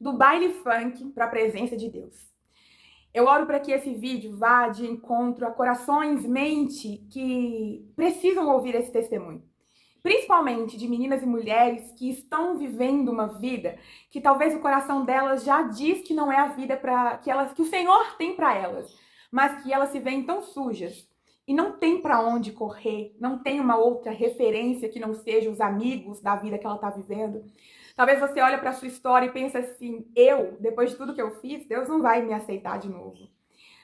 do baile funk para a presença de Deus. Eu oro para que esse vídeo vá de encontro a corações, mente que precisam ouvir esse testemunho. Principalmente de meninas e mulheres que estão vivendo uma vida que talvez o coração delas já diz que não é a vida que o Senhor tem para elas, mas que elas se veem tão sujas e não tem para onde correr, não tem uma outra referência que não seja os amigos da vida que ela está vivendo. Talvez você olhe para a sua história e pense assim: depois de tudo que eu fiz, Deus não vai me aceitar de novo.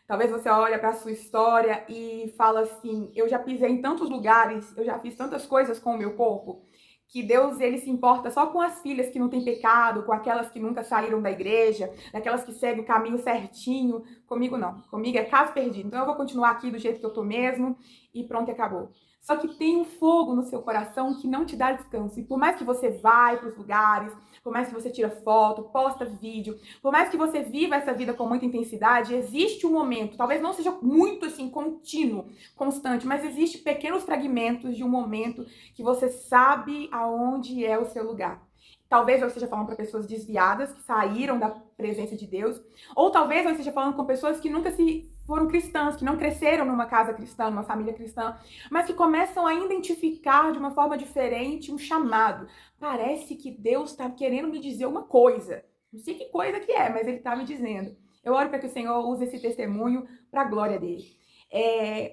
Talvez você olhe para a sua história e fala assim: eu já pisei em tantos lugares, eu já fiz tantas coisas com o meu corpo, que Deus ele se importa só com as filhas que não têm pecado, com aquelas que nunca saíram da igreja, daquelas que seguem o caminho certinho. Comigo não. Comigo é caso perdido. Então eu vou continuar aqui do jeito que eu tô mesmo e pronto, acabou. Só que tem um fogo no seu coração que não te dá descanso. E por mais que você vai para os lugares, por mais que você tira foto, posta vídeo, por mais que você viva essa vida com muita intensidade, existe um momento, talvez não seja muito assim contínuo, constante, mas existe pequenos fragmentos de um momento que você sabe aonde é o seu lugar. Talvez eu esteja falando para pessoas desviadas, que saíram da presença de Deus, ou talvez eu esteja falando com pessoas que nunca se foram cristãs, que não cresceram numa casa cristã, numa família cristã, mas que começam a identificar de uma forma diferente um chamado. Parece que Deus está querendo me dizer uma coisa. Não sei que coisa que é, mas Ele está me dizendo. Eu oro para que o Senhor use esse testemunho para a glória dele.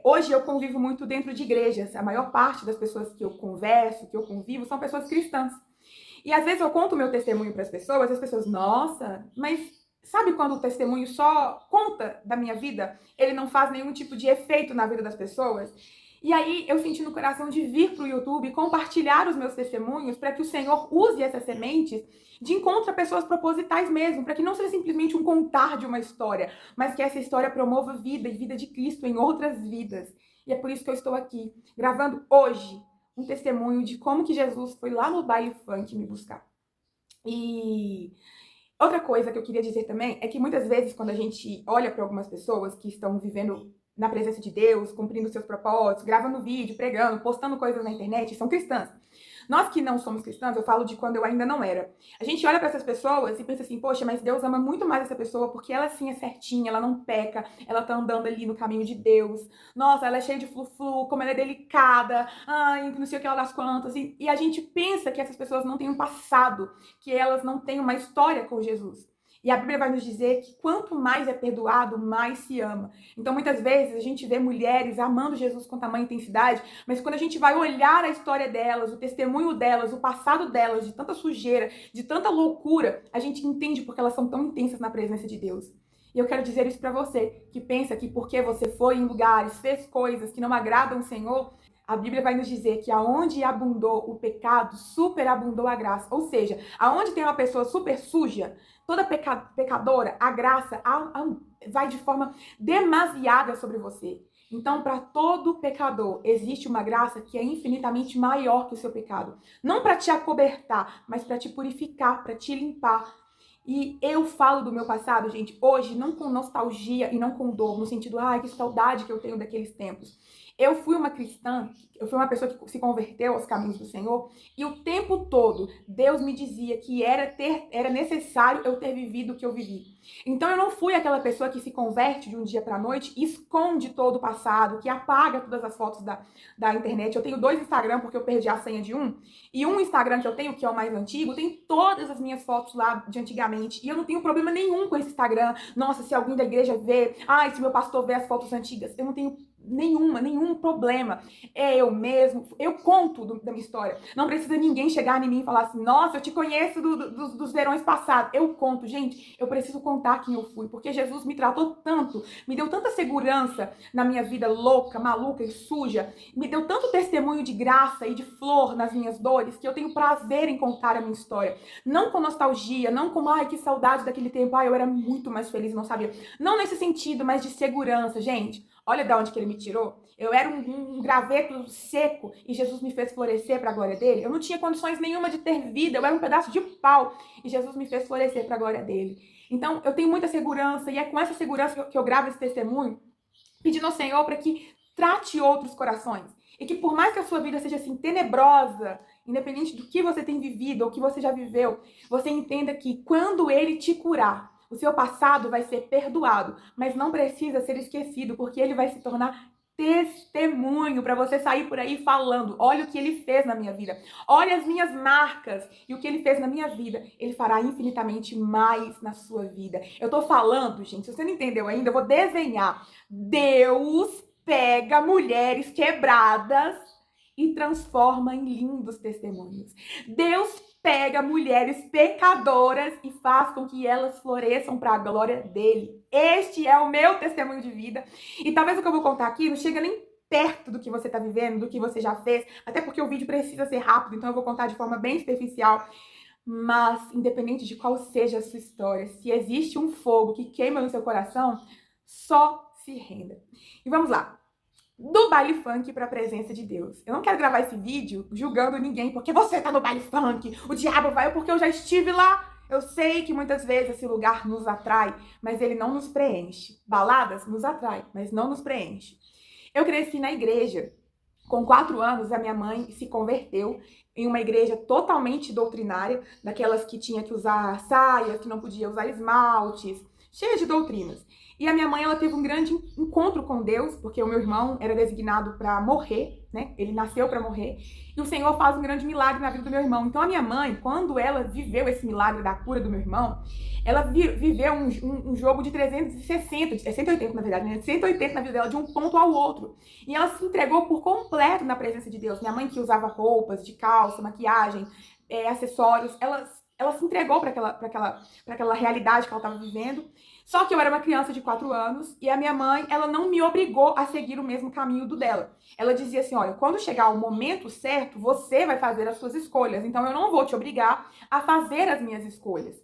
Hoje eu convivo muito dentro de igrejas. A maior parte das pessoas que eu converso, que eu convivo, são pessoas cristãs. E às vezes eu conto o meu testemunho para as pessoas, e as pessoas, nossa, mas sabe quando o testemunho só conta da minha vida? Ele não faz nenhum tipo de efeito na vida das pessoas? E aí eu senti no coração de vir para o YouTube e compartilhar os meus testemunhos para que o Senhor use essas sementes de encontro a pessoas propositais mesmo, para que não seja simplesmente um contar de uma história, mas que essa história promova vida e vida de Cristo em outras vidas. E é por isso que eu estou aqui, gravando hoje um testemunho de como que Jesus foi lá no baile funk me buscar. E outra coisa que eu queria dizer também é que muitas vezes quando a gente olha para algumas pessoas que estão vivendo na presença de Deus, cumprindo seus propósitos, gravando vídeo, pregando, postando coisas na internet, são cristãs. Nós que não somos cristãos, eu falo de quando eu ainda não era. A gente olha para essas pessoas e pensa assim: poxa, mas Deus ama muito mais essa pessoa porque ela sim é certinha, ela não peca, ela tá andando ali no caminho de Deus. Nossa, ela é cheia de flu-flu, como ela é delicada, ai, não sei o que ela das quantas. E a gente pensa que essas pessoas não têm um passado, que elas não têm uma história com Jesus. E a Bíblia vai nos dizer que quanto mais é perdoado, mais se ama. Então, muitas vezes, a gente vê mulheres amando Jesus com tamanha intensidade, mas quando a gente vai olhar a história delas, o testemunho delas, o passado delas, de tanta sujeira, de tanta loucura, a gente entende porque elas são tão intensas na presença de Deus. E eu quero dizer isso para você, que pensa que porque você foi em lugares, fez coisas que não agradam o Senhor, a Bíblia vai nos dizer que aonde abundou o pecado, superabundou a graça. Ou seja, aonde tem uma pessoa super suja, toda pecadora, a graça vai de forma demasiada sobre você. Então, para todo pecador, existe uma graça que é infinitamente maior que o seu pecado. Não para te acobertar, mas para te purificar, para te limpar. E eu falo do meu passado, gente, hoje, não com nostalgia e não com dor, no sentido, ai, que saudade que eu tenho daqueles tempos. Eu fui uma cristã, eu fui uma pessoa que se converteu aos caminhos do Senhor, e o tempo todo Deus me dizia que era necessário eu ter vivido o que eu vivi. Então eu não fui aquela pessoa que se converte de um dia para a noite e esconde todo o passado, que apaga todas as fotos da internet. Eu tenho 2 Instagram porque eu perdi a senha de um, e um Instagram que eu tenho, que é o mais antigo, tem todas as minhas fotos lá de antigamente, e eu não tenho problema nenhum com esse Instagram. Nossa, se alguém da igreja vê, ai, se meu pastor vê as fotos antigas, eu não tenho nenhum problema. É eu mesmo, eu conto da minha história. Não precisa ninguém chegar em mim e falar assim: nossa, eu te conheço dos verões passados. Eu conto, gente, eu preciso contar quem eu fui, porque Jesus me tratou tanto, me deu tanta segurança na minha vida louca, maluca e suja, me deu tanto testemunho de graça e de flor nas minhas dores, que eu tenho prazer em contar a minha história. Não com nostalgia, não com, ai, que saudade daquele tempo, ai, eu era muito mais feliz, não sabia. Não nesse sentido, mas de segurança, gente. Olha de onde que ele me tirou. Eu era um graveto seco e Jesus me fez florescer para a glória dele. Eu não tinha condições nenhuma de ter vida, eu era um pedaço de pau e Jesus me fez florescer para a glória dele. Então, eu tenho muita segurança e é com essa segurança que eu gravo esse testemunho, pedindo ao Senhor para que trate outros corações. E que por mais que a sua vida seja assim tenebrosa independente do que você tem vivido ou que você já viveu, você entenda que quando ele te curar, o seu passado vai ser perdoado, mas não precisa ser esquecido, porque ele vai se tornar testemunho para você sair por aí falando: olha o que ele fez na minha vida, olha as minhas marcas e o que ele fez na minha vida, ele fará infinitamente mais na sua vida. Eu tô falando, gente, se você não entendeu ainda, eu vou desenhar. Deus pega mulheres quebradas e transforma em lindos testemunhos. Deus pega mulheres pecadoras e faz com que elas floresçam para a glória dele. Este é o meu testemunho de vida. E talvez o que eu vou contar aqui não chega nem perto do que você está vivendo, do que você já fez, até porque o vídeo precisa ser rápido, então eu vou contar de forma bem superficial. Mas, independente de qual seja a sua história, se existe um fogo que queima no seu coração, só se renda. E vamos lá. Do baile funk para a presença de Deus. Eu não quero gravar esse vídeo julgando ninguém porque você tá no baile funk, o diabo vai porque eu já estive lá. Eu sei que muitas vezes esse lugar nos atrai, mas ele não nos preenche. Baladas nos atrai, mas não nos preenche. Eu cresci na igreja. Com 4 anos, a minha mãe se converteu em uma igreja totalmente doutrinária, daquelas que tinha que usar saias, que não podia usar esmaltes, cheia de doutrinas. E a minha mãe, ela teve um grande encontro com Deus, porque o meu irmão era designado para morrer, né? Ele nasceu para morrer. E o Senhor faz um grande milagre na vida do meu irmão. Então a minha mãe, quando ela viveu esse milagre da cura do meu irmão, ela viveu um jogo de 360, 180 na verdade, né? 180 na vida dela, de um ponto ao outro. E ela se entregou por completo na presença de Deus. Minha mãe que usava roupas de calça, maquiagem, acessórios, ela se entregou para aquela realidade que ela estava vivendo. Só que eu era uma criança de 4 anos e a minha mãe, ela não me obrigou a seguir o mesmo caminho do dela. Ela dizia assim, olha, quando chegar o momento certo, você vai fazer as suas escolhas. Então eu não vou te obrigar a fazer as minhas escolhas.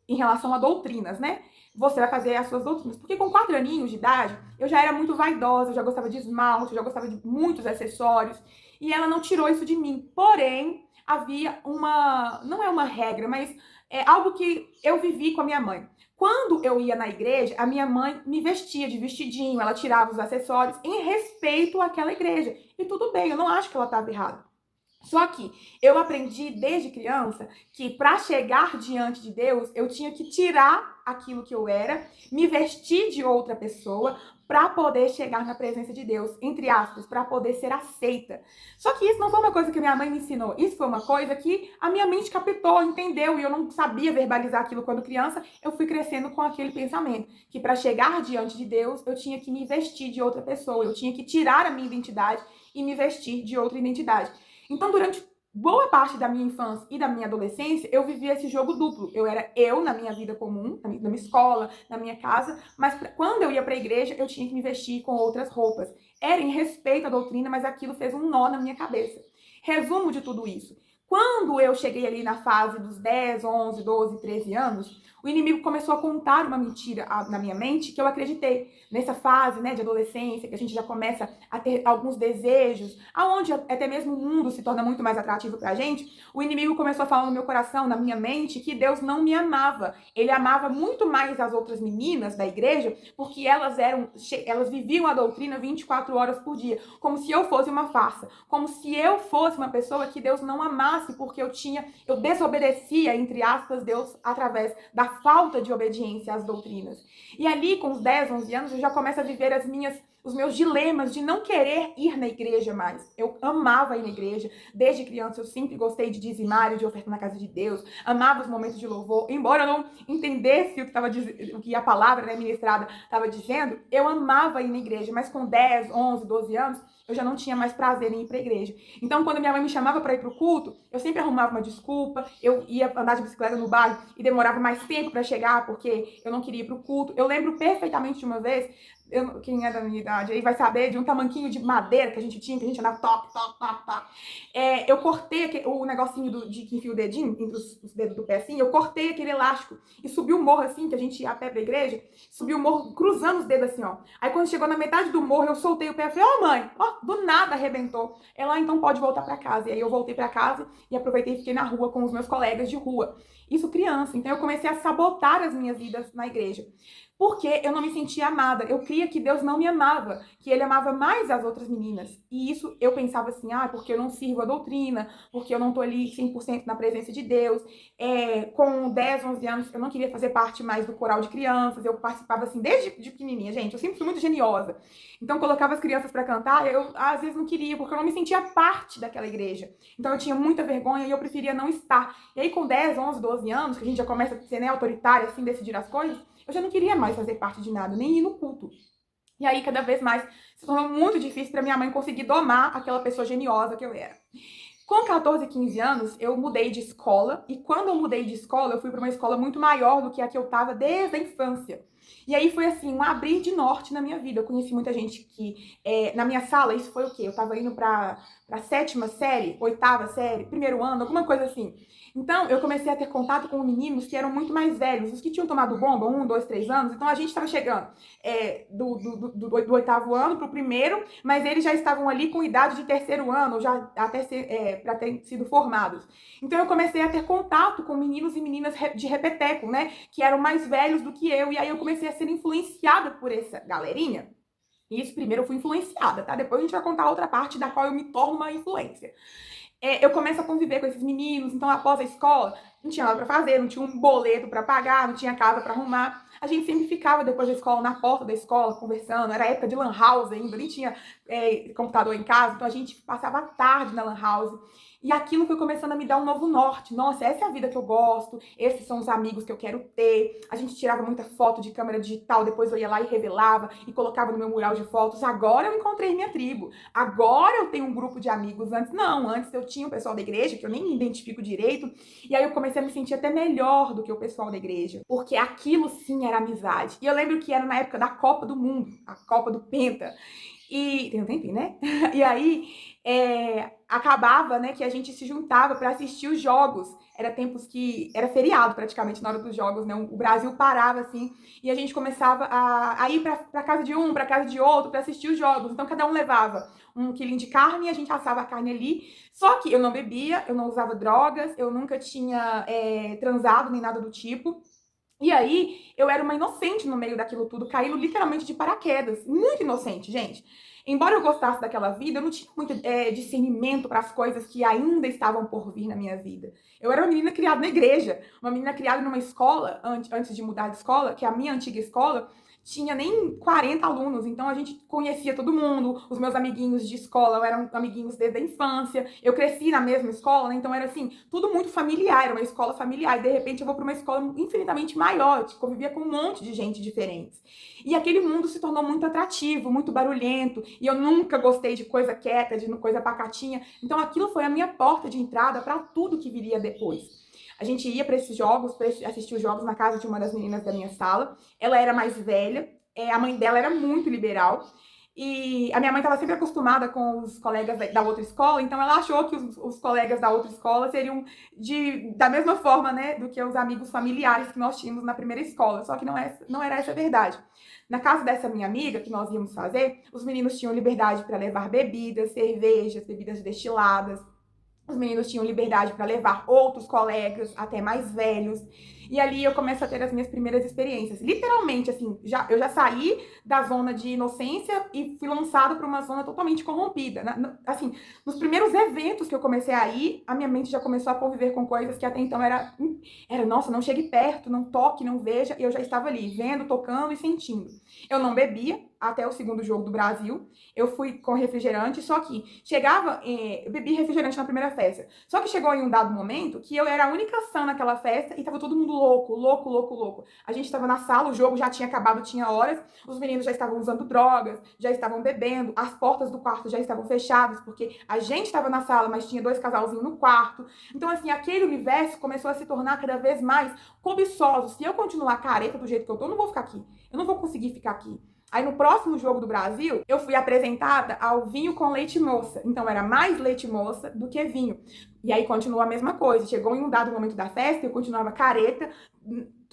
Em relação a doutrinas, né? Você vai fazer as suas doutrinas. Porque com 4 aninhos de idade, eu já era muito vaidosa, eu já gostava de esmalte, eu já gostava de muitos acessórios. E ela não tirou isso de mim. Porém, havia não é uma regra, mas é algo que eu vivi com a minha mãe. Quando eu ia na igreja, a minha mãe me vestia de vestidinho, ela tirava os acessórios em respeito àquela igreja. E tudo bem, eu não acho que ela estava errada. Só que eu aprendi desde criança que para chegar diante de Deus, eu tinha que tirar aquilo que eu era, me vestir de outra pessoa para poder chegar na presença de Deus, entre aspas, para poder ser aceita. Só que isso não foi uma coisa que minha mãe me ensinou, isso foi uma coisa que a minha mente captou, entendeu, e eu não sabia verbalizar aquilo quando criança, eu fui crescendo com aquele pensamento, que para chegar diante de Deus, eu tinha que me vestir de outra pessoa, eu tinha que tirar a minha identidade e me vestir de outra identidade. Então, durante boa parte da minha infância e da minha adolescência, eu vivia esse jogo duplo. Eu era eu na minha vida comum, na minha escola, na minha casa, mas quando eu ia para a igreja, eu tinha que me vestir com outras roupas. Era em respeito à doutrina, mas aquilo fez um nó na minha cabeça. Resumo de tudo isso. Quando eu cheguei ali na fase dos 10, 11, 12, 13 anos, o inimigo começou a contar uma mentira na minha mente que eu acreditei. Nessa fase, né, de adolescência, que a gente já começa a ter alguns desejos, aonde até mesmo o mundo se torna muito mais atrativo pra gente, o inimigo começou a falar no meu coração, na minha mente, que Deus não me amava. Ele amava muito mais as outras meninas da igreja, porque elas viviam a doutrina 24 horas por dia, como se eu fosse uma farsa, como se eu fosse uma pessoa que Deus não amasse, porque eu desobedecia, entre aspas, Deus através da falta de obediência às doutrinas. E ali, com os 10, 11 anos, eu já começo a viver os meus dilemas de não querer ir na igreja mais. Eu amava ir na igreja. Desde criança, eu sempre gostei de dizimar e de ofertar na casa de Deus. Amava os momentos de louvor. Embora eu não entendesse o que a palavra, né, ministrada estava dizendo, eu amava ir na igreja. Mas com 10, 11, 12 anos, eu já não tinha mais prazer em ir para a igreja. Então, quando minha mãe me chamava para ir para o culto, eu sempre arrumava uma desculpa. Eu ia andar de bicicleta no bairro e demorava mais tempo para chegar, porque eu não queria ir para o culto. Eu lembro perfeitamente de uma vez, quem é da minha idade aí vai saber, de um tamanquinho de madeira que a gente tinha, que a gente andava top. Eu cortei o negocinho de que enfia o dedinho entre os dedos do pé assim, eu cortei aquele elástico e subi o morro assim, que a gente ia a pé pra igreja, subi o morro cruzando os dedos assim, ó. Aí quando chegou na metade do morro, eu soltei o pé e falei, ó mãe, ó, do nada arrebentou. Ela, então pode voltar pra casa. E aí eu voltei pra casa e aproveitei e fiquei na rua com os meus colegas de rua. Isso criança, então eu comecei a sabotar as minhas vidas na igreja. Porque eu não me sentia amada. Eu cria que Deus não me amava, que ele amava mais as outras meninas. E isso eu pensava assim, porque eu não sirvo a doutrina, porque eu não tô ali 100% na presença de Deus. Com 10, 11 anos, eu não queria fazer parte mais do coral de crianças, eu participava assim desde de pequenininha, gente, eu sempre fui muito geniosa. Então colocava as crianças para cantar, eu às vezes não queria, porque eu não me sentia parte daquela igreja. Então eu tinha muita vergonha e eu preferia não estar. E aí com 10, 11, 12 anos, que a gente já começa a ser, né, autoritária, assim, decidir as coisas, eu já não queria mais fazer parte de nada, nem ir no culto. E aí, cada vez mais, se tornou muito difícil para minha mãe conseguir domar aquela pessoa geniosa que eu era. Com 14, 15 anos, eu mudei de escola. E quando eu mudei de escola, eu fui para uma escola muito maior do que a que eu estava desde a infância. E aí foi assim, um abrir de norte na minha vida. Eu conheci muita gente que, na minha sala, isso foi o quê? Eu estava indo para a 7ª série, 8ª série, 1º ano, alguma coisa assim. Então, eu comecei a ter contato com meninos que eram muito mais velhos, os que tinham tomado bomba, 1, 2, 3 anos. Então, a gente estava chegando do 8º ano para o 1º, mas eles já estavam ali com idade de 3º ano, já até para terem sido formados. Então, eu comecei a ter contato com meninos e meninas de repeteco, né? Que eram mais velhos do que eu. E aí, eu comecei a ser influenciada por essa galerinha. Isso, primeiro eu fui influenciada, tá? Depois a gente vai contar a outra parte da qual eu me torno uma influência. Eu começo a conviver com esses meninos, então após a escola, não tinha nada pra fazer, não tinha um boleto pra pagar, não tinha casa pra arrumar. A gente sempre ficava depois da escola, na porta da escola, conversando. Era época de lan house ainda, nem tinha computador em casa, então a gente passava a tarde na lan house. E aquilo foi começando a me dar um novo norte. Nossa, essa é a vida que eu gosto, esses são os amigos que eu quero ter. A gente tirava muita foto de câmera digital, depois eu ia lá e revelava e colocava no meu mural de fotos. Agora eu encontrei minha tribo. Agora eu tenho um grupo de amigos. Antes eu tinha o pessoal da igreja, que eu nem me identifico direito. E aí eu comecei a me sentir até melhor do que o pessoal da igreja. Porque aquilo sim era amizade. E eu lembro que era na época da Copa do Mundo, a Copa do Penta. E tem um tempinho, né? E aí acabava, né, que a gente se juntava para assistir os jogos. Era tempos que era feriado praticamente na hora dos jogos, né? O Brasil parava assim e a gente começava a ir para casa de um, para casa de outro para assistir os jogos. Então cada um levava um quilinho de carne e a gente assava a carne ali. Só que eu não bebia, eu não usava drogas, eu nunca tinha transado nem nada do tipo. E aí, eu era uma inocente no meio daquilo tudo, caindo literalmente de paraquedas. Muito inocente, gente. Embora eu gostasse daquela vida, eu não tinha muito discernimento para as coisas que ainda estavam por vir na minha vida. Eu era uma menina criada na igreja, uma menina criada numa escola, antes de mudar de escola, que a minha antiga escola tinha nem 40 alunos, então a gente conhecia todo mundo, os meus amiguinhos de escola eram amiguinhos desde a infância, eu cresci na mesma escola, né? Então era assim, tudo muito familiar, era uma escola familiar, e de repente eu vou para uma escola infinitamente maior, que convivia com um monte de gente diferente. E aquele mundo se tornou muito atrativo, muito barulhento, e eu nunca gostei de coisa quieta, de coisa pacatinha, então aquilo foi a minha porta de entrada para tudo que viria depois. A gente ia para esses jogos, para assistir os jogos na casa de uma das meninas da minha sala. Ela era mais velha, a mãe dela era muito liberal. E a minha mãe estava sempre acostumada com os colegas da outra escola, então ela achou que os colegas da outra escola seriam da mesma forma, né, do que os amigos familiares que nós tínhamos na primeira escola. Só que não era essa a verdade. Na casa dessa minha amiga, que nós íamos fazer, os meninos tinham liberdade para levar bebidas, cervejas, bebidas destiladas. Os meninos tinham liberdade para levar outros colegas, até mais velhos. E ali eu começo a ter as minhas primeiras experiências. Literalmente, assim, eu já saí da zona de inocência e fui lançada para uma zona totalmente corrompida. Assim, nos primeiros eventos que eu comecei a ir, a minha mente já começou a conviver com coisas que até então era nossa, não chegue perto, não toque, não veja. E eu já estava ali, vendo, tocando e sentindo. Eu não bebia até o segundo jogo do Brasil. Eu fui com refrigerante, só que chegava, eu bebi refrigerante na primeira festa. Só que chegou em um dado momento que eu era a única sã naquela festa e tava todo mundo louco. A gente tava na sala, o jogo já tinha acabado, tinha horas, os meninos já estavam usando drogas, já estavam bebendo, as portas do quarto já estavam fechadas, porque a gente tava na sala, mas tinha 2 casalzinhos no quarto. Então, assim, aquele universo começou a se tornar cada vez mais cobiçoso. Se eu continuar careta do jeito que eu tô, eu não vou ficar aqui. Eu não vou conseguir ficar aqui. Aí no próximo jogo do Brasil, eu fui apresentada ao vinho com leite moça. Então era mais leite moça do que vinho. E aí continuou a mesma coisa. Chegou em um dado momento da festa, eu continuava careta,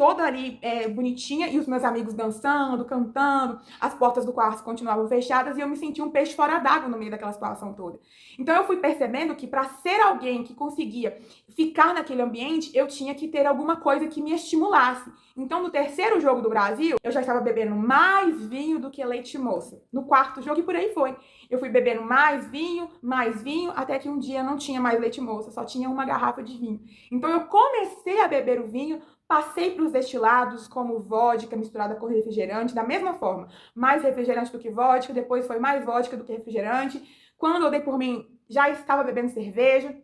toda ali bonitinha, e os meus amigos dançando, cantando, as portas do quarto continuavam fechadas e eu me sentia um peixe fora d'água no meio daquela situação toda. Então eu fui percebendo que para ser alguém que conseguia ficar naquele ambiente, eu tinha que ter alguma coisa que me estimulasse. Então no terceiro jogo do Brasil, eu já estava bebendo mais vinho do que leite moça. No quarto jogo e por aí foi. Eu fui bebendo mais vinho, até que um dia não tinha mais leite moça, só tinha uma garrafa de vinho. Então eu comecei a beber o vinho, passei para os destilados, como vodka misturada com refrigerante, da mesma forma. Mais refrigerante do que vodka, depois foi mais vodka do que refrigerante. Quando eu dei por mim, já estava bebendo cerveja.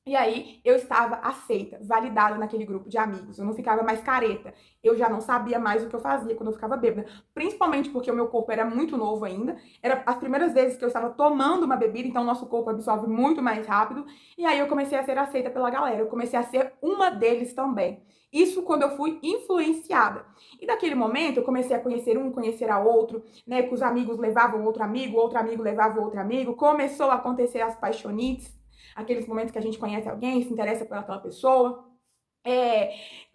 E aí eu estava aceita, validada naquele grupo de amigos. Eu não ficava mais careta. Eu já não sabia mais o que eu fazia quando eu ficava bêbada. Principalmente porque o meu corpo era muito novo ainda. Era as primeiras vezes que eu estava tomando uma bebida, então o nosso corpo absorve muito mais rápido. E aí eu comecei a ser aceita pela galera. Eu comecei a ser uma deles também. Isso quando eu fui influenciada. E naquele momento eu comecei a conhecer um, conhecer a outro, né? Que os amigos levavam outro amigo levava outro amigo. Começou a acontecer as paixonites, aqueles momentos que a gente conhece alguém, se interessa por aquela pessoa.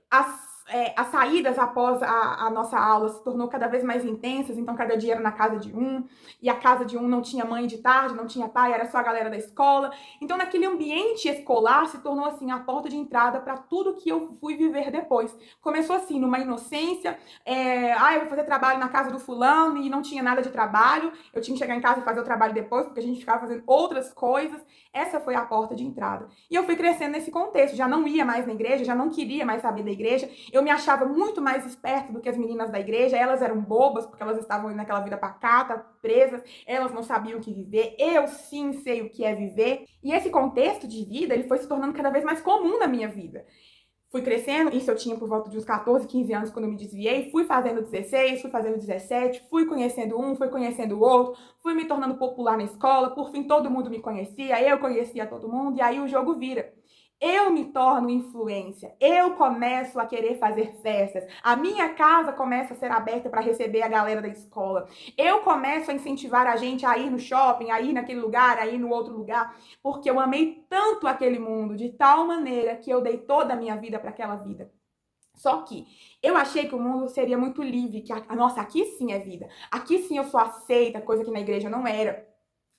As saídas após a nossa aula se tornou cada vez mais intensas, então cada dia era na casa de um, e a casa de um não tinha mãe de tarde, não tinha pai, era só a galera da escola. Então naquele ambiente escolar se tornou assim a porta de entrada para tudo que eu fui viver depois. Começou assim, numa inocência, eu vou fazer trabalho na casa do fulano e não tinha nada de trabalho, eu tinha que chegar em casa e fazer o trabalho depois, porque a gente ficava fazendo outras coisas. Essa foi a porta de entrada. E eu fui crescendo nesse contexto, já não ia mais na igreja, já não queria mais saber da igreja. Eu me achava muito mais esperta do que as meninas da igreja. Elas eram bobas, porque elas estavam naquela vida pacata, presas. Elas não sabiam o que viver. Eu sim sei o que é viver. E esse contexto de vida, ele foi se tornando cada vez mais comum na minha vida. Fui crescendo, isso eu tinha por volta de uns 14, 15 anos quando eu me desviei, fui fazendo 16, fui fazendo 17, fui conhecendo um, fui conhecendo o outro, fui me tornando popular na escola, por fim todo mundo me conhecia, eu conhecia todo mundo, e aí o jogo vira. Eu me torno influência, eu começo a querer fazer festas, a minha casa começa a ser aberta para receber a galera da escola, eu começo a incentivar a gente a ir no shopping, a ir naquele lugar, a ir no outro lugar, porque eu amei tanto aquele mundo, de tal maneira que eu dei toda a minha vida para aquela vida. Só que eu achei que o mundo seria muito livre, que, nossa, aqui sim é vida, aqui sim eu sou aceita, coisa que na igreja não era.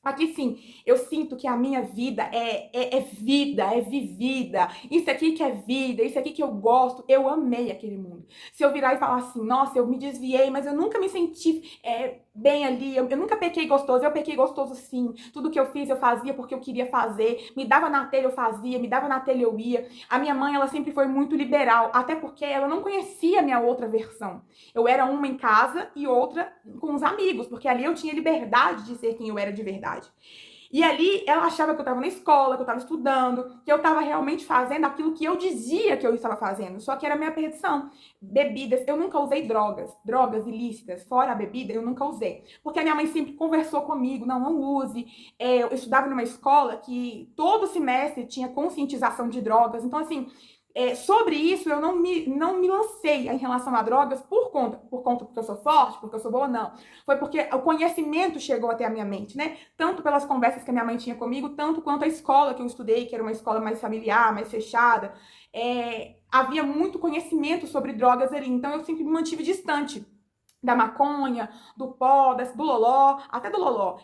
Aqui sim, eu sinto que a minha vida é vida, é vivida. Isso aqui que é vida, isso aqui que eu gosto. Eu amei aquele mundo. Se eu virar e falar assim, nossa, eu me desviei, mas eu nunca me senti bem ali, eu nunca pequei gostoso, eu pequei gostoso sim. Tudo que eu fiz, eu fazia porque eu queria fazer. Me dava na telha, eu fazia, me dava na telha, eu ia. A minha mãe, ela sempre foi muito liberal, até porque ela não conhecia a minha outra versão. Eu era uma em casa e outra com os amigos, porque ali eu tinha liberdade de ser quem eu era de verdade. E ali ela achava que eu estava na escola, que eu estava estudando, que eu estava realmente fazendo aquilo que eu dizia que eu estava fazendo, só que era a minha perdição. Bebidas, eu nunca usei drogas ilícitas, fora a bebida, eu nunca usei. Porque a minha mãe sempre conversou comigo, não use. Eu estudava numa escola que todo semestre tinha conscientização de drogas, então assim, sobre isso eu não me lancei em relação a drogas por conta porque eu sou forte, porque eu sou boa, não. Foi porque o conhecimento chegou até a minha mente, né? Tanto pelas conversas que a minha mãe tinha comigo, tanto quanto a escola que eu estudei, que era uma escola mais familiar, mais fechada. Havia muito conhecimento sobre drogas ali, então eu sempre me mantive distante da maconha, do pó, do loló, até do loló,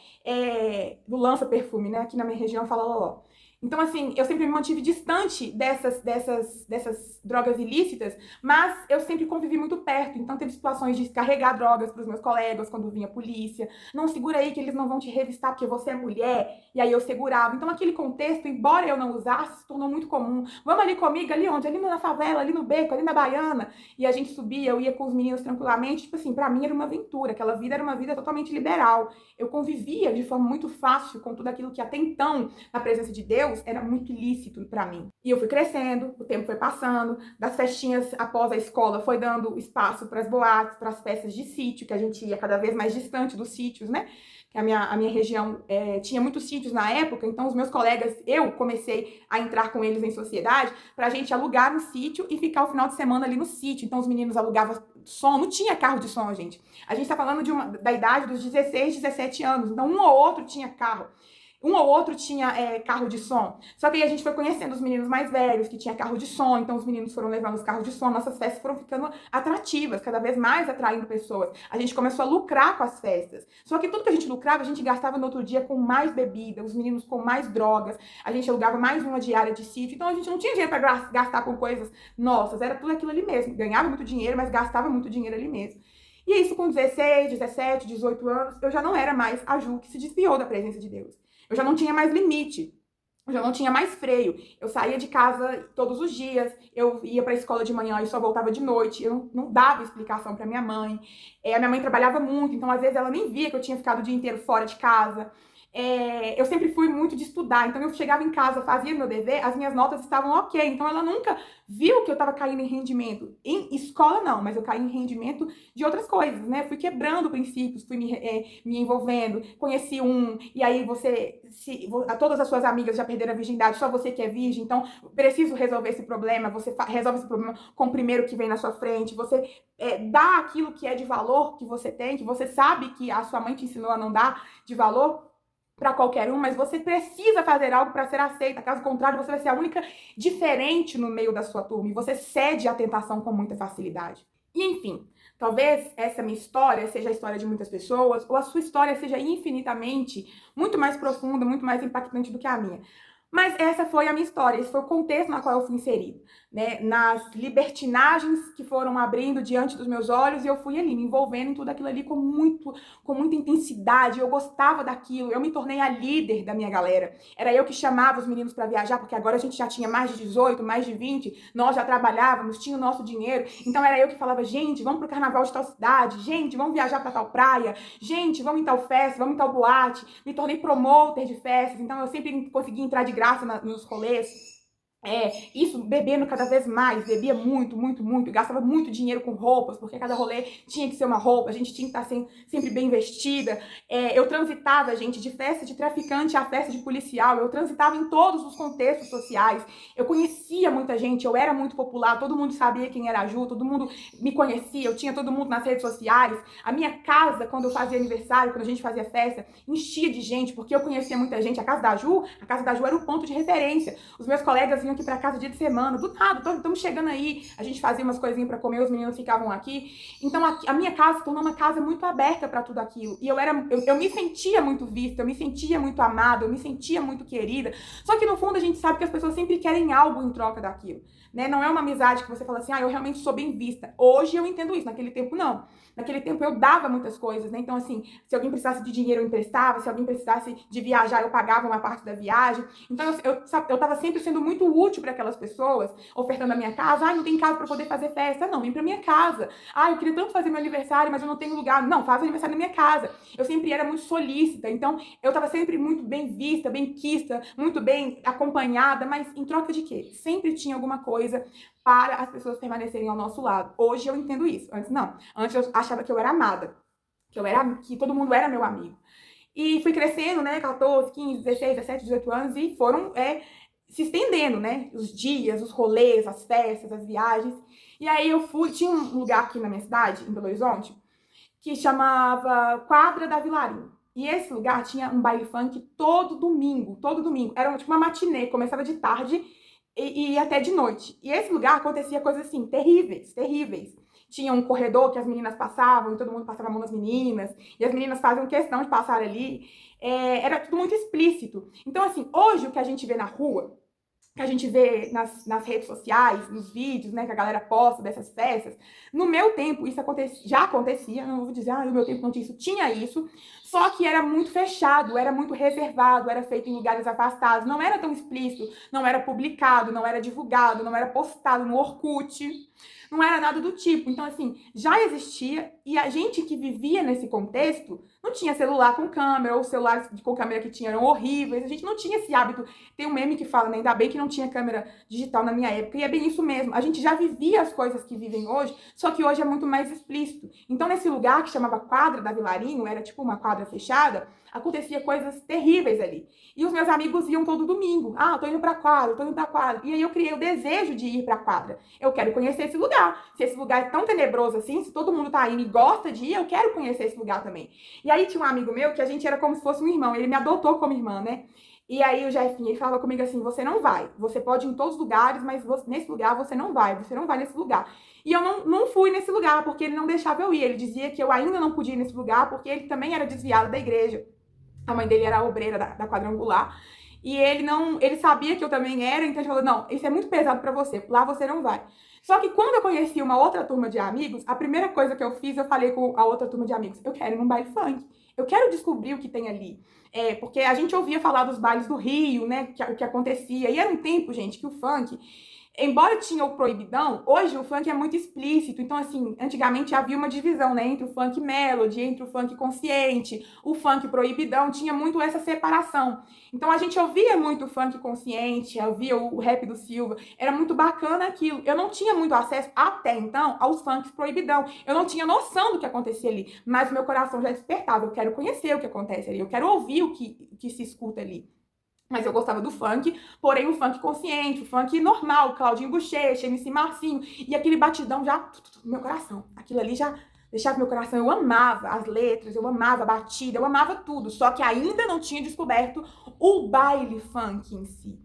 do lança-perfume, né? Aqui na minha região fala loló. Então, assim, eu sempre me mantive distante dessas drogas ilícitas, mas eu sempre convivi muito perto. Então, teve situações de carregar drogas para os meus colegas quando vinha a polícia. Não, segura aí que eles não vão te revistar porque você é mulher. E aí eu segurava. Então, aquele contexto, embora eu não usasse, se tornou muito comum. Vamos ali comigo, ali onde? Ali na favela, ali no beco, ali na Baiana. E a gente subia, eu ia com os meninos tranquilamente. Tipo assim, pra mim era uma aventura. Aquela vida era uma vida totalmente liberal. Eu convivia de forma muito fácil com tudo aquilo que até então, na presença de Deus, era muito ilícito para mim. E eu fui crescendo, o tempo foi passando, das festinhas após a escola foi dando espaço para as boates, para as festas de sítio, que a gente ia cada vez mais distante dos sítios, né? Que a minha região tinha muitos sítios na época, então os meus colegas, eu comecei a entrar com eles em sociedade pra gente alugar um sítio e ficar o final de semana ali no sítio. Então os meninos alugavam som, não tinha carro de som, gente. A gente tá falando da idade dos 16, 17 anos, então um ou outro tinha carro. Um ou outro tinha carro de som. Só que aí a gente foi conhecendo os meninos mais velhos, que tinha carro de som, então os meninos foram levando os carros de som, nossas festas foram ficando atrativas, cada vez mais atraindo pessoas. A gente começou a lucrar com as festas. Só que tudo que a gente lucrava, a gente gastava no outro dia com mais bebida, os meninos com mais drogas, a gente alugava mais uma diária de sítio, então a gente não tinha dinheiro para gastar com coisas nossas, era tudo aquilo ali mesmo. Ganhava muito dinheiro, mas gastava muito dinheiro ali mesmo. E isso com 16, 17, 18 anos, eu já não era mais a Ju que se desviou da presença de Deus. Eu já não tinha mais limite. Eu já não tinha mais freio. Eu saía de casa todos os dias, eu ia para a escola de manhã e só voltava de noite. Eu não dava explicação para minha mãe. A minha mãe trabalhava muito, então às vezes ela nem via que eu tinha ficado o dia inteiro fora de casa. Eu sempre fui muito de estudar, então eu chegava em casa, fazia meu dever, as minhas notas estavam ok. Então ela nunca viu que eu estava caindo em rendimento. Em escola não, mas eu caí em rendimento de outras coisas, né? Fui quebrando princípios, fui me envolvendo, conheci e aí todas as suas amigas já perderam a virgindade, só você que é virgem, então preciso resolver esse problema, você resolve esse problema com o primeiro que vem na sua frente, você dá aquilo que é de valor que você tem, que você sabe que a sua mãe te ensinou a não dar de valor para qualquer um, mas você precisa fazer algo para ser aceita. Caso contrário, você vai ser a única diferente no meio da sua turma e você cede à tentação com muita facilidade. E enfim, talvez essa minha história seja a história de muitas pessoas, ou a sua história seja infinitamente muito mais profunda, muito mais impactante do que a minha. Mas essa foi a minha história, esse foi o contexto na qual eu fui inserido, né? Nas libertinagens que foram abrindo diante dos meus olhos e eu fui ali, me envolvendo em tudo aquilo ali com muita intensidade. Eu gostava daquilo, eu me tornei a líder da minha galera. Era eu que chamava os meninos para viajar, porque agora a gente já tinha mais de 18, mais de 20, nós já trabalhávamos, tinha o nosso dinheiro. Então era eu que falava, gente, vamos pro carnaval de tal cidade, gente, vamos viajar para tal praia, gente, vamos em tal festa, vamos em tal boate. Me tornei promoter de festas, então eu sempre consegui entrar de graça nos rolês. Isso bebendo cada vez mais, bebia muito, muito, muito, gastava muito dinheiro com roupas, porque cada rolê tinha que ser uma roupa, a gente tinha que estar sempre bem vestida. Eu transitava, gente, de festa de traficante a festa de policial, eu transitava em todos os contextos sociais, eu conhecia muita gente, eu era muito popular, todo mundo sabia quem era a Ju, todo mundo me conhecia, eu tinha todo mundo nas redes sociais. A minha casa, quando eu fazia aniversário, quando a gente fazia festa, enchia de gente, porque eu conhecia muita gente. A casa da Ju era o ponto de referência. Os meus colegas vinham aqui pra casa dia de semana, do nada, estamos chegando aí, a gente fazia umas coisinhas pra comer, os meninos ficavam aqui. Então a minha casa se tornou uma casa muito aberta pra tudo aquilo. E eu me sentia muito vista, eu me sentia muito amada, eu me sentia muito querida. Só que no fundo a gente sabe que as pessoas sempre querem algo em troca daquilo, né? Não é uma amizade que você fala assim, eu realmente sou bem vista. Hoje eu entendo isso, naquele tempo não. Naquele tempo eu dava muitas coisas, né? Então, assim, se alguém precisasse de dinheiro, eu emprestava. Se alguém precisasse de viajar, eu pagava uma parte da viagem. Então, eu tava sempre sendo muito útil para aquelas pessoas, ofertando a minha casa. Não tem casa para poder fazer festa. Não, vem pra minha casa. Eu queria tanto fazer meu aniversário, mas eu não tenho lugar. Não, faz o aniversário na minha casa. Eu sempre era muito solícita. Então, eu tava sempre muito bem vista, bem quista, muito bem acompanhada. Mas em troca de quê? Sempre tinha alguma coisa para as pessoas permanecerem ao nosso lado. Hoje eu entendo isso. Antes não. Antes eu achava que eu era amada, que todo mundo era meu amigo. E fui crescendo, né, 14, 15, 16, 17, 18 anos e foram se estendendo, né, os dias, os rolês, as festas, as viagens. E aí tinha um lugar aqui na minha cidade, em Belo Horizonte, que chamava Quadra da Vilarinho. E esse lugar tinha um baile funk todo domingo. Era tipo uma matinê, começava de tarde e até de noite. E esse lugar acontecia coisas assim, terríveis, terríveis. Tinha um corredor que as meninas passavam, e todo mundo passava a mão nas meninas, e as meninas faziam questão de passar ali. Era tudo muito explícito. Então, assim, hoje o que a gente vê na rua, que a gente vê nas redes sociais, nos vídeos, né, que a galera posta dessas festas, no meu tempo isso já acontecia, não vou dizer, no meu tempo não tinha isso, tinha isso, só que era muito fechado, era muito reservado, era feito em lugares afastados, não era tão explícito, não era publicado, não era divulgado, não era postado no Orkut, não era nada do tipo. Então, assim, já existia e a gente que vivia nesse contexto não tinha celular com câmera, ou celulares com câmera que tinham eram horríveis, a gente não tinha esse hábito. Tem um meme que fala, né, ainda bem que não tinha câmera digital na minha época, e é bem isso mesmo. A gente já vivia as coisas que vivem hoje, só que hoje é muito mais explícito. Então, nesse lugar que chamava Quadra da Vilarinho, era tipo uma quadra fechada, acontecia coisas terríveis ali. E os meus amigos iam todo domingo. Tô indo pra quadra, tô indo pra quadra. E aí eu criei o desejo de ir pra quadra. Eu quero conhecer esse lugar. lugar. Se esse lugar é tão tenebroso assim, se todo mundo tá indo e gosta de ir, eu quero conhecer esse lugar também. E aí tinha um amigo meu que a gente era como se fosse um irmão, ele me adotou como irmã, né? E aí o Jefinho, ele falava comigo assim, você não vai, você pode ir em todos os lugares, mas nesse lugar você não vai nesse lugar. E eu não fui nesse lugar, porque ele não deixava eu ir, ele dizia que eu ainda não podia ir nesse lugar, porque ele também era desviado da igreja. A mãe dele era a obreira da quadrangular. E ele sabia que eu também era, então ele falou, não, isso é muito pesado pra você, lá você não vai. Só que quando eu conheci uma outra turma de amigos, a primeira coisa que eu fiz, eu falei com a outra turma de amigos, eu quero ir num baile funk. Eu quero descobrir o que tem ali. Porque a gente ouvia falar dos bailes do Rio, né, o que acontecia. E era um tempo, gente, que o funk, embora tinha o proibidão, hoje o funk é muito explícito. Então, assim, antigamente havia uma divisão, né, entre o funk melody, entre o funk consciente, o funk proibidão, tinha muito essa separação. Então, a gente ouvia muito o funk consciente, ouvia o rap do Silva, era muito bacana aquilo. Eu não tinha muito acesso, até então, aos funks proibidão. Eu não tinha noção do que acontecia ali, mas meu coração já despertava. Eu quero conhecer o que acontece ali, eu quero ouvir o que se escuta ali. Mas eu gostava do funk, porém o funk consciente, o funk normal, Claudinho Buchecha, MC Marcinho, e aquele batidão já no meu coração. Aquilo ali já deixava meu coração, eu amava as letras, eu amava a batida, eu amava tudo, só que ainda não tinha descoberto o baile funk em si.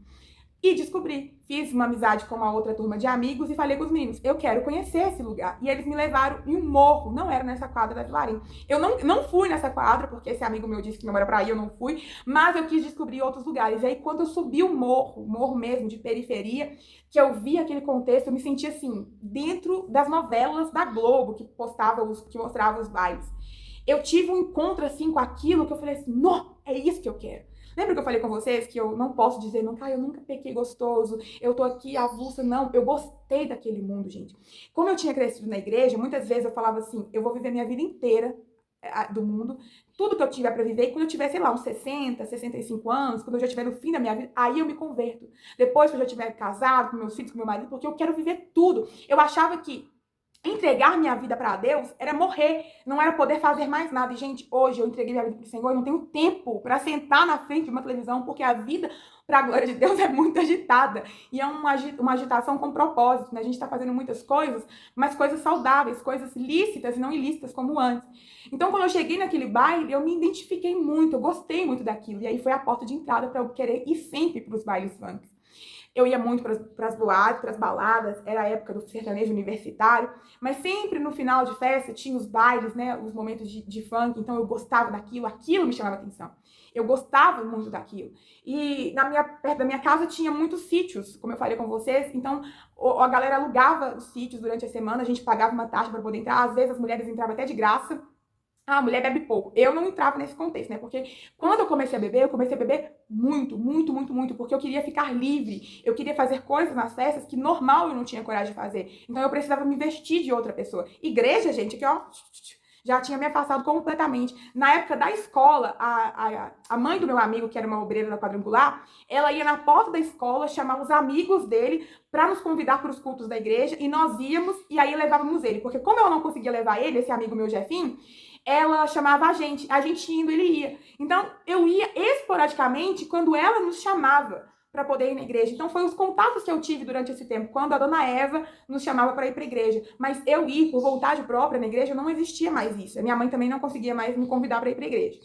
E descobri, fiz uma amizade com uma outra turma de amigos e falei com os meninos, eu quero conhecer esse lugar. E eles me levaram em um morro, não era nessa quadra da Vilarim. Eu não fui nessa quadra, porque esse amigo meu disse que não era pra ir, eu não fui, mas eu quis descobrir outros lugares. E aí quando eu subi o morro mesmo, de periferia, que eu vi aquele contexto, eu me senti assim, dentro das novelas da Globo, que mostravam os bailes. Eu tive um encontro assim com aquilo que eu falei assim, não, é isso que eu quero. Lembra que eu falei com vocês que eu não posso dizer nunca, eu nunca pequei gostoso, eu tô aqui avulsa, não. Eu gostei daquele mundo, gente. Como eu tinha crescido na igreja, muitas vezes eu falava assim, eu vou viver minha vida inteira do mundo, tudo que eu tiver pra viver, e quando eu tiver, sei lá, uns 60, 65 anos, quando eu já estiver no fim da minha vida, aí eu me converto. Depois que eu já estiver casado, com meus filhos, com meu marido, porque eu quero viver tudo. Eu achava que entregar minha vida para Deus era morrer, não era poder fazer mais nada. E, gente, hoje eu entreguei minha vida para o Senhor, eu não tenho tempo para sentar na frente de uma televisão, porque a vida, para a glória de Deus, é muito agitada. E é uma agitação com propósito, né? A gente está fazendo muitas coisas, mas coisas saudáveis, coisas lícitas e não ilícitas, como antes. Então, quando eu cheguei naquele baile, eu me identifiquei muito, eu gostei muito daquilo. E aí foi a porta de entrada para eu querer ir sempre para os bailes funk. Eu ia muito para as boates, para as baladas, era a época do sertanejo universitário, mas sempre no final de festa tinha os bailes, né, os momentos de funk, então eu gostava daquilo, aquilo me chamava atenção. Eu gostava muito daquilo. E perto da minha casa tinha muitos sítios, como eu falei com vocês, então a galera alugava os sítios durante a semana, a gente pagava uma taxa para poder entrar, às vezes as mulheres entravam até de graça. Ah, a mulher bebe pouco. Eu não entrava nesse contexto, né? Porque quando eu comecei a beber muito, muito, muito, muito, porque eu queria ficar livre. Eu queria fazer coisas nas festas que normal eu não tinha coragem de fazer. Então eu precisava me vestir de outra pessoa. Igreja, gente, aqui ó, já tinha me afastado completamente. Na época da escola, a mãe do meu amigo, que era uma obreira da quadrangular, ela ia na porta da escola chamar os amigos dele para nos convidar para os cultos da igreja e nós íamos e aí levávamos ele. Porque como eu não conseguia levar ele, esse amigo meu Jefinho, ela chamava a gente indo, ele ia. Então, eu ia esporadicamente quando ela nos chamava para poder ir na igreja. Então, foi os contatos que eu tive durante esse tempo, quando a dona Eva nos chamava para ir para a igreja. Mas eu ir por vontade própria na igreja, não existia mais isso. A minha mãe também não conseguia mais me convidar para ir para a igreja.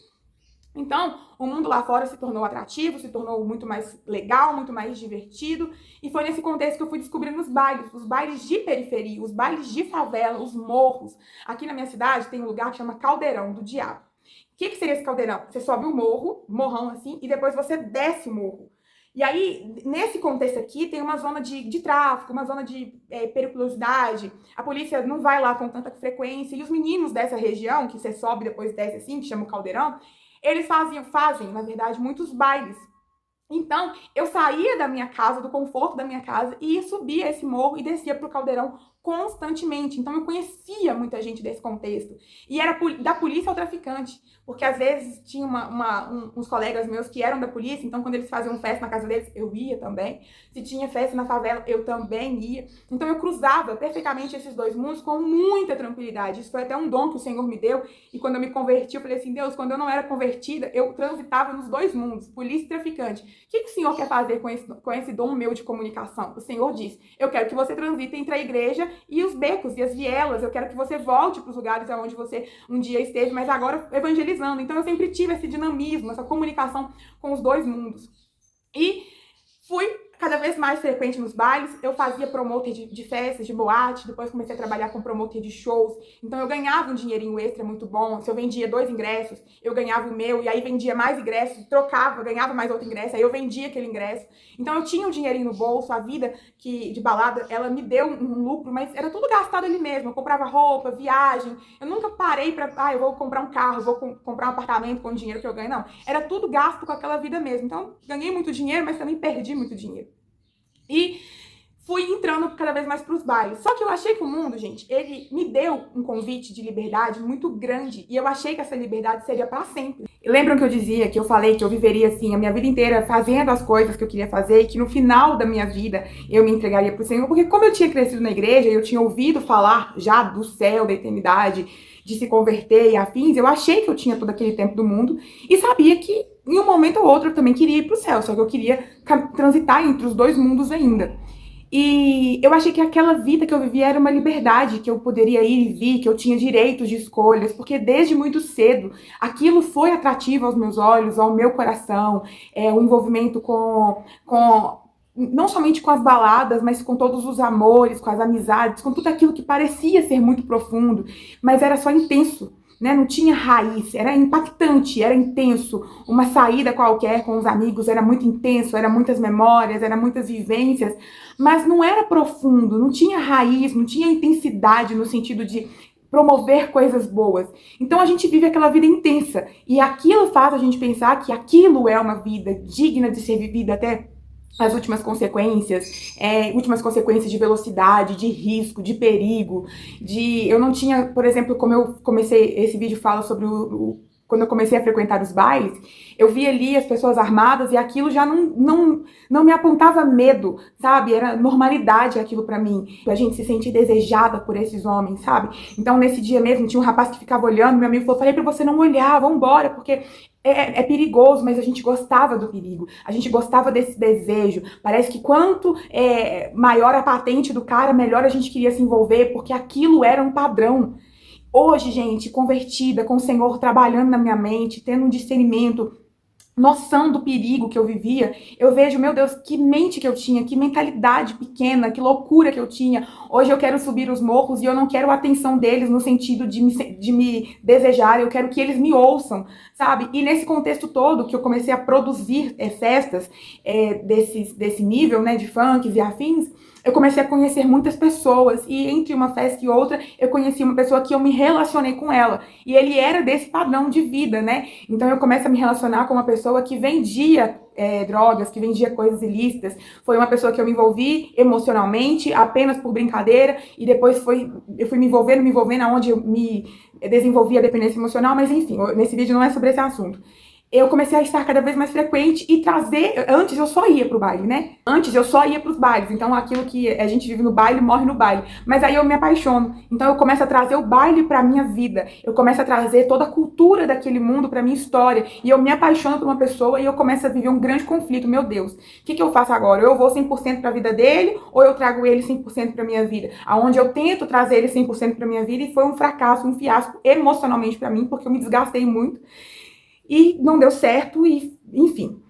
Então, o mundo lá fora se tornou atrativo, se tornou muito mais legal, muito mais divertido. E foi nesse contexto que eu fui descobrindo os bailes de periferia, os bailes de favela, os morros. Aqui na minha cidade tem um lugar que chama Caldeirão do Diabo. O que seria esse caldeirão? Você sobe um morrão assim, e depois você desce o morro. E aí, nesse contexto aqui, tem uma zona de tráfico, uma zona de periculosidade. A polícia não vai lá com tanta frequência. E os meninos dessa região, que você sobe e depois desce assim, que chama o Caldeirão, eles fazem, na verdade, muitos bailes. Então, eu saía da minha casa, do conforto da minha casa, e subia esse morro e descia pro Caldeirão constantemente. Então, eu conhecia muita gente desse contexto. E era da polícia ao traficante. Porque, às vezes, tinha uns colegas meus que eram da polícia, então, quando eles faziam festa na casa deles, eu ia também. Se tinha festa na favela, eu também ia. Então, eu cruzava perfeitamente esses dois mundos com muita tranquilidade. Isso foi até um dom que o Senhor me deu. E quando eu me converti, eu falei assim, Deus, quando eu não era convertida, eu transitava nos dois mundos, polícia e traficante. O que o Senhor quer fazer com esse dom meu de comunicação? O Senhor diz, eu quero que você transite entre a igreja e os becos e as vielas. Eu quero que você volte para os lugares onde você um dia esteve, mas agora evangelizando. Então eu sempre tive esse dinamismo, essa comunicação com os dois mundos. E fui cada vez mais frequente nos bailes. Eu fazia promoter de festas, de boate, depois comecei a trabalhar com promoter de shows, então eu ganhava um dinheirinho extra muito bom. Se eu vendia 2 ingressos, eu ganhava o meu, e aí vendia mais ingressos, trocava, ganhava mais outro ingresso, aí eu vendia aquele ingresso. Então eu tinha um dinheirinho no bolso. A vida de balada, ela me deu um lucro, mas era tudo gastado ali mesmo. Eu comprava roupa, viagem, eu nunca parei pra, eu vou comprar um carro, vou comprar um apartamento com o dinheiro que eu ganho, não. Era tudo gasto com aquela vida mesmo. Então ganhei muito dinheiro, mas também perdi muito dinheiro. E fui entrando cada vez mais para os bailes. Só que eu achei que o mundo, gente, ele me deu um convite de liberdade muito grande. E eu achei que essa liberdade seria para sempre. Lembram que eu dizia, que eu falei que eu viveria assim a minha vida inteira fazendo as coisas que eu queria fazer, e que no final da minha vida eu me entregaria para o Senhor? Porque como eu tinha crescido na igreja, eu tinha ouvido falar já do céu, da eternidade, de se converter e afins, eu achei que eu tinha todo aquele tempo do mundo e sabia que em um momento ou outro eu também queria ir para o céu, só que eu queria transitar entre os dois mundos ainda. E eu achei que aquela vida que eu vivia era uma liberdade, que eu poderia ir e vir, que eu tinha direitos de escolhas, porque desde muito cedo aquilo foi atrativo aos meus olhos, ao meu coração, o envolvimento com não somente com as baladas, mas com todos os amores, com as amizades, com tudo aquilo que parecia ser muito profundo, mas era só intenso. Né? Não tinha raiz, era impactante, era intenso. Uma saída qualquer com os amigos era muito intenso, era muitas memórias, era muitas vivências, mas não era profundo, não tinha raiz, não tinha intensidade no sentido de promover coisas boas. Então a gente vive aquela vida intensa, e aquilo faz a gente pensar que aquilo é uma vida digna de ser vivida até as últimas consequências de velocidade, de risco, de perigo, eu não tinha, por exemplo, como eu comecei, esse vídeo fala sobre quando eu comecei a frequentar os bailes, eu via ali as pessoas armadas e aquilo já não me apontava medo, sabe? Era normalidade aquilo pra mim. A gente se sentir desejada por esses homens, sabe? Então, nesse dia mesmo, tinha um rapaz que ficava olhando, meu amigo falou, falei pra você não olhar, vambora, porque é perigoso, mas a gente gostava do perigo, a gente gostava desse desejo. Parece que quanto maior a patente do cara, melhor a gente queria se envolver, porque aquilo era um padrão. Hoje, gente, convertida, com o Senhor trabalhando na minha mente, tendo um discernimento, noção do perigo que eu vivia, eu vejo, meu Deus, que mente que eu tinha, que mentalidade pequena, que loucura que eu tinha. Hoje eu quero subir os morros e eu não quero a atenção deles no sentido de me desejar, eu quero que eles me ouçam, sabe? E nesse contexto todo que eu comecei a produzir festas desse nível, né, de funk e afins, eu comecei a conhecer muitas pessoas, e entre uma festa e outra, eu conheci uma pessoa que eu me relacionei com ela, e ele era desse padrão de vida, né? Então eu começo a me relacionar com uma pessoa que vendia drogas, que vendia coisas ilícitas. Foi uma pessoa que eu me envolvi emocionalmente, apenas por brincadeira, e depois eu fui me envolvendo, aonde eu me desenvolvi a dependência emocional, mas enfim, nesse vídeo não é sobre esse assunto. Eu comecei a estar cada vez mais frequente e trazer... Antes eu só ia pro baile, né? Antes eu só ia pros bailes. Então aquilo que a gente vive no baile, morre no baile. Mas aí eu me apaixono. Então eu começo a trazer o baile pra minha vida. Eu começo a trazer toda a cultura daquele mundo pra minha história. E eu me apaixono por uma pessoa e eu começo a viver um grande conflito. Meu Deus, o que eu faço agora? Eu vou 100% pra vida dele ou eu trago ele 100% pra minha vida? Aonde eu tento trazer ele 100% pra minha vida e foi um fracasso, um fiasco emocionalmente pra mim, porque eu me desgastei muito. E não deu certo, e enfim.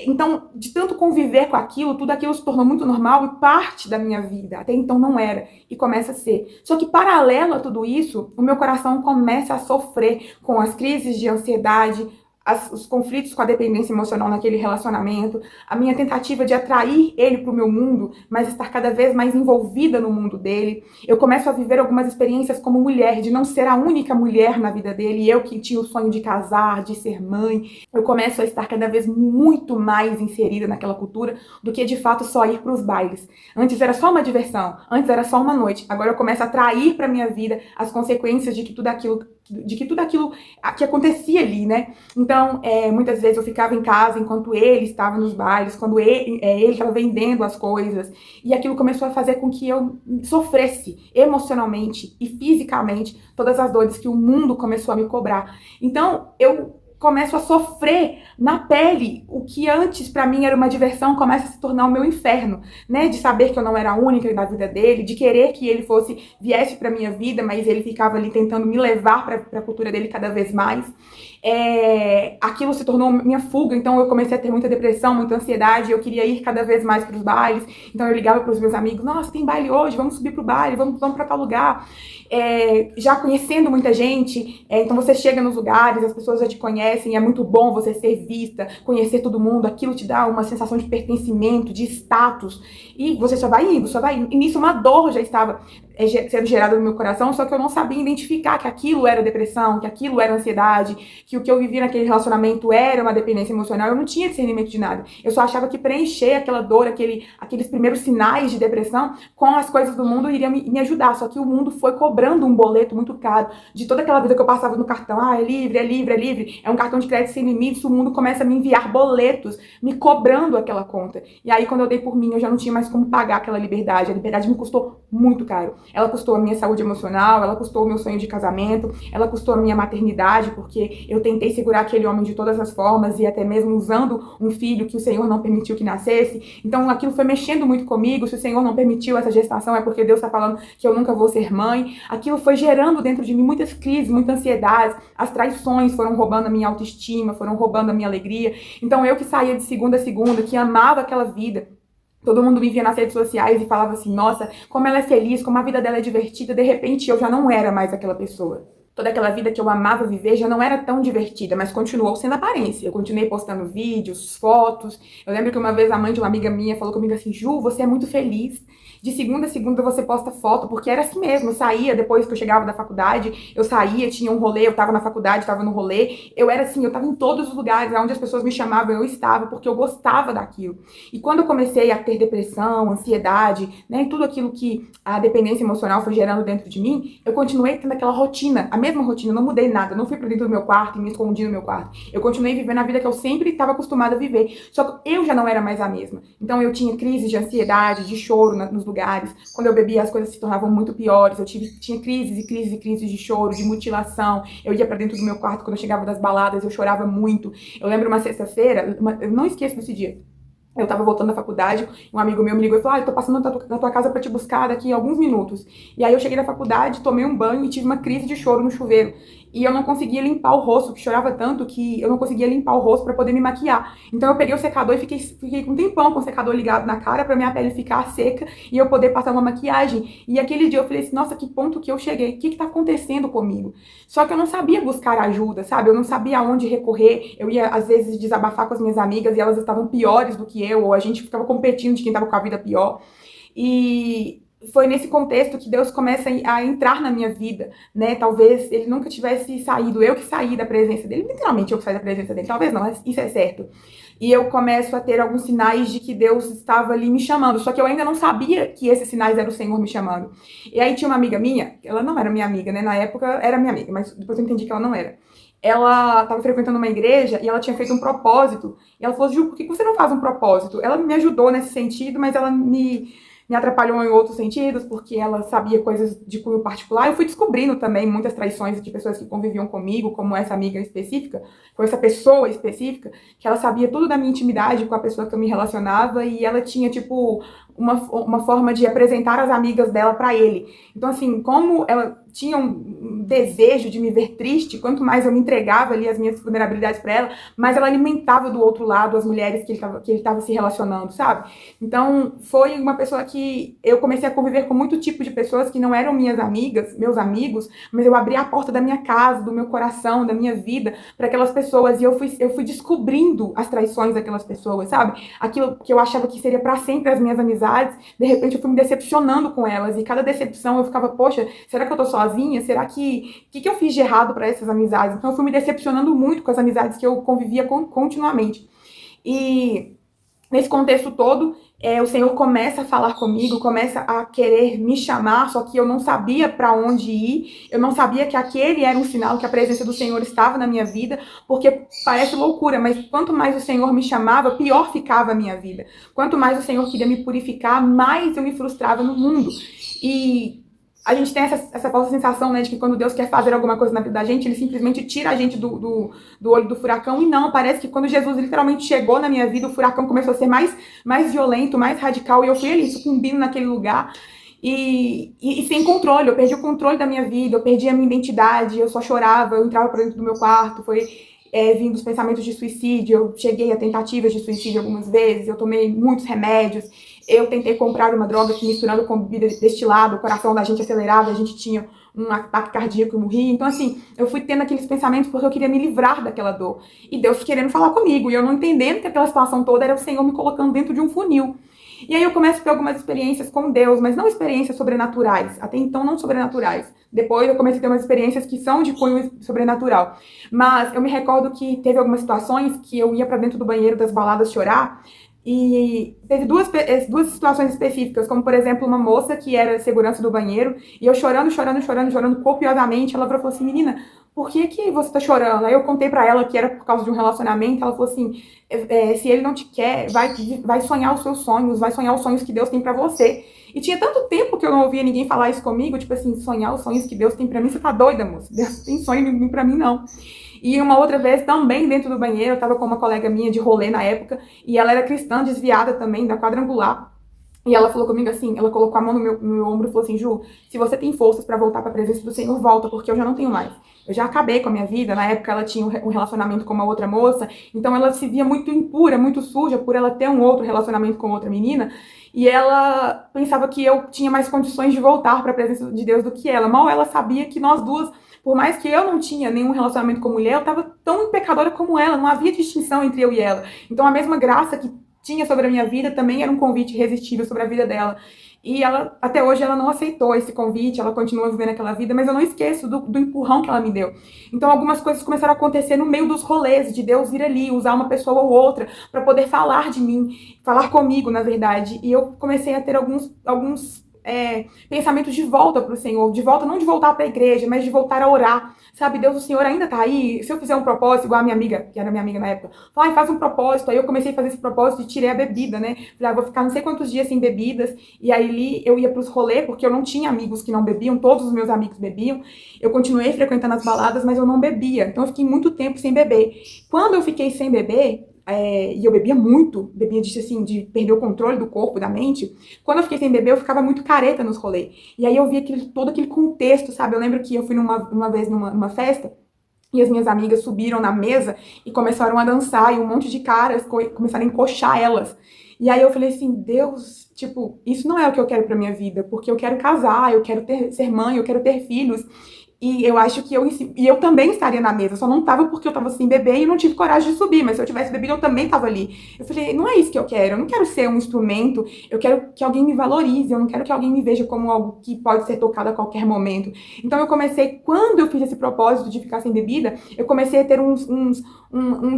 Então, de tanto conviver com aquilo, tudo aquilo se tornou muito normal e parte da minha vida. Até então não era, e começa a ser. Só que paralelo a tudo isso, o meu coração começa a sofrer com as crises de ansiedade, os conflitos com a dependência emocional naquele relacionamento, a minha tentativa de atrair ele para o meu mundo, mas estar cada vez mais envolvida no mundo dele. Eu começo a viver algumas experiências como mulher, de não ser a única mulher na vida dele, eu que tinha o sonho de casar, de ser mãe. Eu começo a estar cada vez muito mais inserida naquela cultura do que de fato só ir para os bailes. Antes era só uma diversão, antes era só uma noite. Agora eu começo a atrair para minha vida as consequências de que tudo aquilo que acontecia ali, né? Então, muitas vezes eu ficava em casa enquanto ele estava nos bailes, quando ele estava vendendo as coisas, e aquilo começou a fazer com que eu sofresse emocionalmente e fisicamente todas as dores que o mundo começou a me cobrar. Então, eu começo a sofrer na pele o que antes para mim era uma diversão, começa a se tornar o meu inferno, né? De saber que eu não era a única na vida dele, de querer que ele viesse para minha vida, mas ele ficava ali tentando me levar para a cultura dele cada vez mais. Aquilo se tornou minha fuga, então eu comecei a ter muita depressão, muita ansiedade, eu queria ir cada vez mais para os bailes, então eu ligava para os meus amigos, nossa, tem baile hoje, vamos subir pro baile, vamos para tal lugar. Já conhecendo muita gente, então você chega nos lugares, as pessoas já te conhecem, é muito bom você ser vista, conhecer todo mundo, aquilo te dá uma sensação de pertencimento, de status, e você só vai indo, e nisso uma dor já estava sendo gerada no meu coração, só que eu não sabia identificar que aquilo era depressão, que aquilo era ansiedade, que o que eu vivia naquele relacionamento era uma dependência emocional, eu não tinha discernimento de nada, eu só achava que preencher aquela dor, aqueles primeiros sinais de depressão com as coisas do mundo iria me ajudar, só que o mundo foi cobrando um boleto muito caro de toda aquela vida que eu passava no cartão, é livre, é livre, é livre, é um cartão de crédito sem limites, o mundo começa a me enviar boletos, me cobrando aquela conta, e aí quando eu dei por mim, eu já não tinha mais como pagar aquela liberdade, a liberdade me custou muito caro, ela custou a minha saúde emocional, ela custou o meu sonho de casamento, ela custou a minha maternidade, porque eu tentei segurar aquele homem de todas as formas, e até mesmo usando um filho que o Senhor não permitiu que nascesse, então aquilo foi mexendo muito comigo, se o Senhor não permitiu essa gestação é porque Deus está falando que eu nunca vou ser mãe, aquilo foi gerando dentro de mim muitas crises, muitas ansiedades, as traições foram roubando a minha autoestima, foram roubando a minha alegria, então eu que saía de segunda a segunda, que amava aquela vida, todo mundo me via nas redes sociais e falava assim, nossa, como ela é feliz, como a vida dela é divertida, de repente eu já não era mais aquela pessoa. Toda aquela vida que eu amava viver já não era tão divertida, mas continuou sendo aparência. Eu continuei postando vídeos, fotos. Eu lembro que uma vez a mãe de uma amiga minha falou comigo assim, Ju, você é muito feliz. De segunda a segunda você posta foto, porque era assim mesmo. Eu saía, depois que eu chegava da faculdade, eu saía, tinha um rolê, eu tava na faculdade, tava no rolê. Eu era assim, eu tava em todos os lugares, onde as pessoas me chamavam, eu estava, porque eu gostava daquilo. E quando eu comecei a ter depressão, ansiedade, né, tudo aquilo que a dependência emocional foi gerando dentro de mim, eu continuei tendo aquela rotina, a mesma rotina, eu não mudei nada, eu não fui pra dentro do meu quarto e me escondi no meu quarto. Eu continuei vivendo a vida que eu sempre estava acostumada a viver, só que eu já não era mais a mesma. Então eu tinha crises de ansiedade, de choro nos lugares, quando eu bebia as coisas se tornavam muito piores, tinha crises e crises e crises de choro, de mutilação, eu ia pra dentro do meu quarto quando eu chegava das baladas, eu chorava muito. Eu lembro uma sexta-feira, eu não esqueço desse dia, eu tava voltando da faculdade, um amigo meu me ligou e falou, eu tô passando na tua casa pra te buscar daqui a alguns minutos. E aí eu cheguei da faculdade, tomei um banho e tive uma crise de choro no chuveiro. E eu não conseguia limpar o rosto, que chorava tanto que eu não conseguia limpar o rosto pra poder me maquiar. Então eu peguei o secador e fiquei com um tempão com o secador ligado na cara pra minha pele ficar seca e eu poder passar uma maquiagem. E aquele dia eu falei assim, nossa, que ponto que eu cheguei, o que tá acontecendo comigo? Só que eu não sabia buscar ajuda, sabe? Eu não sabia aonde recorrer, eu ia às vezes desabafar com as minhas amigas e elas estavam piores do que eu, ou a gente ficava competindo de quem tava com a vida pior. E foi nesse contexto que Deus começa a entrar na minha vida, né? Talvez ele nunca tivesse saído, eu que saí da presença dele, literalmente eu que saí da presença dele, talvez não, mas isso é certo. E eu começo a ter alguns sinais de que Deus estava ali me chamando, só que eu ainda não sabia que esses sinais eram o Senhor me chamando. E aí tinha uma amiga minha, ela não era minha amiga, né? Na época era minha amiga, mas depois eu entendi que ela não era. Ela estava frequentando uma igreja e ela tinha feito um propósito. E ela falou, Ju, por que você não faz um propósito? Ela me ajudou nesse sentido, mas ela me atrapalhou em outros sentidos, porque ela sabia coisas de cunho particular. Eu fui descobrindo também muitas traições de pessoas que conviviam comigo, como essa amiga específica, com essa pessoa específica, que ela sabia tudo da minha intimidade com a pessoa que eu me relacionava, e ela tinha, tipo, uma forma de apresentar as amigas dela pra ele. Então, assim, como ela tinha um desejo de me ver triste, quanto mais eu me entregava ali as minhas vulnerabilidades pra ela, mais ela alimentava do outro lado as mulheres que ele tava se relacionando, sabe? Então, foi uma pessoa que eu comecei a conviver com muito tipo de pessoas que não eram minhas amigas, meus amigos, mas eu abri a porta da minha casa, do meu coração, da minha vida, para aquelas pessoas, e eu fui descobrindo as traições daquelas pessoas, sabe? Aquilo que eu achava que seria pra sempre as minhas amizades, de repente eu fui me decepcionando com elas, e cada decepção eu ficava, poxa, será que eu tô sozinha? Será que eu fiz de errado para essas amizades? Então eu fui me decepcionando muito com as amizades que eu convivia continuamente. E nesse contexto todo, o Senhor começa a falar comigo, começa a querer me chamar, só que eu não sabia para onde ir, eu não sabia que aquele era um sinal que a presença do Senhor estava na minha vida, porque parece loucura, mas quanto mais o Senhor me chamava, pior ficava a minha vida. Quanto mais o Senhor queria me purificar, mais eu me frustrava no mundo. E a gente tem essa falsa sensação, né, de que quando Deus quer fazer alguma coisa na vida da gente, ele simplesmente tira a gente do olho do furacão. E não, parece que quando Jesus literalmente chegou na minha vida, o furacão começou a ser mais violento, mais radical, e eu fui ali sucumbindo naquele lugar. E sem controle, eu perdi o controle da minha vida, eu perdi a minha identidade, eu só chorava, eu entrava pra dentro do meu quarto, vindo os pensamentos de suicídio, eu cheguei a tentativas de suicídio algumas vezes, eu tomei muitos remédios, eu tentei comprar uma droga que misturando com bebida destilada, o coração da gente acelerava, a gente tinha um ataque cardíaco e morria. Então, assim, eu fui tendo aqueles pensamentos porque eu queria me livrar daquela dor. E Deus querendo falar comigo, e eu não entendendo que aquela situação toda era o Senhor me colocando dentro de um funil. E aí eu começo a ter algumas experiências com Deus, mas não experiências sobrenaturais, até então não sobrenaturais. Depois eu comecei a ter umas experiências que são de cunho sobrenatural. Mas eu me recordo que teve algumas situações que eu ia pra dentro do banheiro das baladas chorar, e teve duas situações específicas, como por exemplo uma moça que era segurança do banheiro, e eu chorando copiosamente, ela falou assim, menina, por que você tá chorando? Aí eu contei pra ela que era por causa de um relacionamento, ela falou assim, se ele não te quer, vai sonhar os seus sonhos, vai sonhar os sonhos que Deus tem pra você. E tinha tanto tempo que eu não ouvia ninguém falar isso comigo, tipo assim, sonhar os sonhos que Deus tem pra mim, você tá doida, moça? Deus tem sonho nenhum pra mim, não. E uma outra vez, também dentro do banheiro, eu tava com uma colega minha de rolê na época, e ela era cristã, desviada também, da quadrangular. E ela falou comigo assim, ela colocou a mão no meu ombro e falou assim, Ju, se você tem forças pra voltar pra presença do Senhor, volta, porque eu já não tenho mais. Eu já acabei com a minha vida, na época ela tinha um relacionamento com uma outra moça, então ela se via muito impura, muito suja, por ela ter um outro relacionamento com outra menina, e ela pensava que eu tinha mais condições de voltar pra presença de Deus do que ela. Mal ela sabia que nós duas, por mais que eu não tinha nenhum relacionamento com mulher, eu tava tão pecadora como ela, não havia distinção entre eu e ela. Então a mesma graça que tinha sobre a minha vida também era um convite irresistível sobre a vida dela. E ela, até hoje, ela não aceitou esse convite, ela continua vivendo aquela vida, mas eu não esqueço do empurrão que ela me deu. Então algumas coisas começaram a acontecer no meio dos rolês, de Deus ir ali, usar uma pessoa ou outra para poder falar de mim, falar comigo, na verdade. E eu comecei a ter alguns pensamentos de volta para o Senhor, de volta, não de voltar para a igreja, mas de voltar a orar. Sabe, Deus, o Senhor ainda tá aí? Se eu fizer um propósito, igual a minha amiga, que era minha amiga na época, falou, faz um propósito. Aí eu comecei a fazer esse propósito e tirei a bebida, né? Falei, vou ficar não sei quantos dias sem bebidas. E aí eu ia pros rolês, porque eu não tinha amigos que não bebiam, todos os meus amigos bebiam. Eu continuei frequentando as baladas, mas eu não bebia. Então eu fiquei muito tempo sem beber. Quando eu fiquei sem beber, e eu bebia muito, bebia de perder o controle do corpo, da mente. Quando eu fiquei sem beber, eu ficava muito careta nos rolês. E aí eu via todo aquele contexto, sabe? Eu lembro que eu fui uma vez numa festa, e as minhas amigas subiram na mesa e começaram a dançar, e um monte de caras começaram a encoxar elas. E aí eu falei assim, Deus, tipo, isso não é o que eu quero pra minha vida, porque eu quero casar, eu quero ser mãe, eu quero ter filhos. E eu acho que eu também estaria na mesa, só não tava porque eu tava sem beber e não tive coragem de subir, mas se eu tivesse bebido eu também tava ali. Eu falei, não é isso que eu não quero ser um instrumento, eu quero que alguém me valorize, eu não quero que alguém me veja como algo que pode ser tocado a qualquer momento. Então eu comecei, quando eu fiz esse propósito de ficar sem bebida, eu comecei a ter uns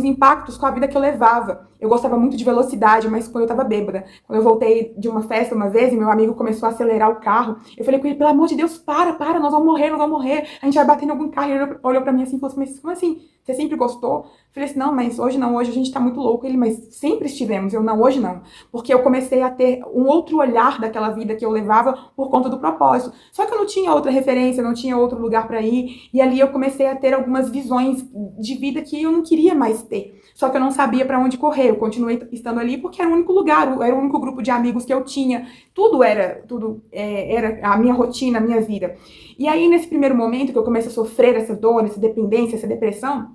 impactos com a vida que eu levava. Eu gostava muito de velocidade, mas quando eu tava bêbada, quando eu voltei de uma festa uma vez e meu amigo começou a acelerar o carro, eu falei com ele, pelo amor de Deus, para, nós vamos morrer, a gente vai bater em algum carro. E ele olhou pra mim assim e falou assim, mas como assim? Você sempre gostou? Eu falei assim, não, mas hoje não, hoje a gente tá muito louco. Ele, mas sempre estivemos. Eu, não, hoje não. Porque eu comecei a ter um outro olhar daquela vida que eu levava por conta do propósito. Só que eu não tinha outra referência, não tinha outro lugar pra ir. E ali eu comecei a ter algumas visões de vida que eu não queria mais ter. Só que eu não sabia pra onde correr. Eu continuei estando ali porque era o único lugar, era o único grupo de amigos que eu tinha. Tudo era a minha rotina, a minha vida. E aí, nesse primeiro momento que eu comecei a sofrer essa dor, essa dependência, essa depressão,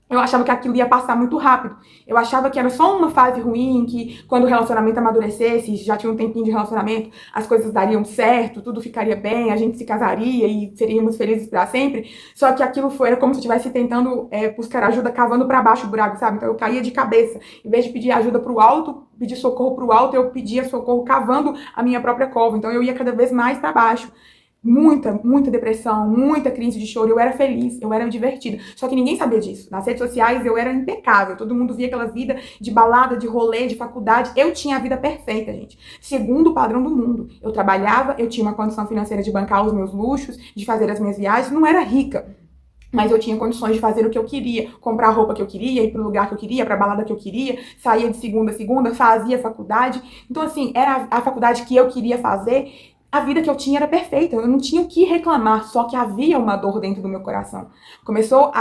eu achava que aquilo ia passar muito rápido. Eu achava que era só uma fase ruim, que quando o relacionamento amadurecesse, já tinha um tempinho de relacionamento, as coisas dariam certo, tudo ficaria bem, a gente se casaria e seríamos felizes pra sempre. Só que aquilo era como se eu estivesse tentando buscar ajuda cavando pra baixo o buraco, sabe? Então eu caía de cabeça. Em vez de pedir ajuda pro alto, pedir socorro pro alto, eu pedia socorro cavando a minha própria cova. Então eu ia cada vez mais pra baixo. Muita depressão, muita crise de choro. Eu era feliz, eu era divertida. Só que ninguém sabia disso. Nas redes sociais eu era impecável. Todo mundo via aquela vida de balada, de rolê, de faculdade. Eu tinha a vida perfeita, gente. Segundo o padrão do mundo. Eu trabalhava, eu tinha uma condição financeira de bancar os meus luxos, de fazer as minhas viagens. Não era rica, mas eu tinha condições de fazer o que eu queria, comprar a roupa que eu queria, ir pro lugar que eu queria, pra balada que eu queria, saía de segunda a segunda, fazia faculdade. Então, assim, era a faculdade que eu queria fazer. a vida que eu tinha era perfeita, eu não tinha o que reclamar, só que havia uma dor dentro do meu coração. Começou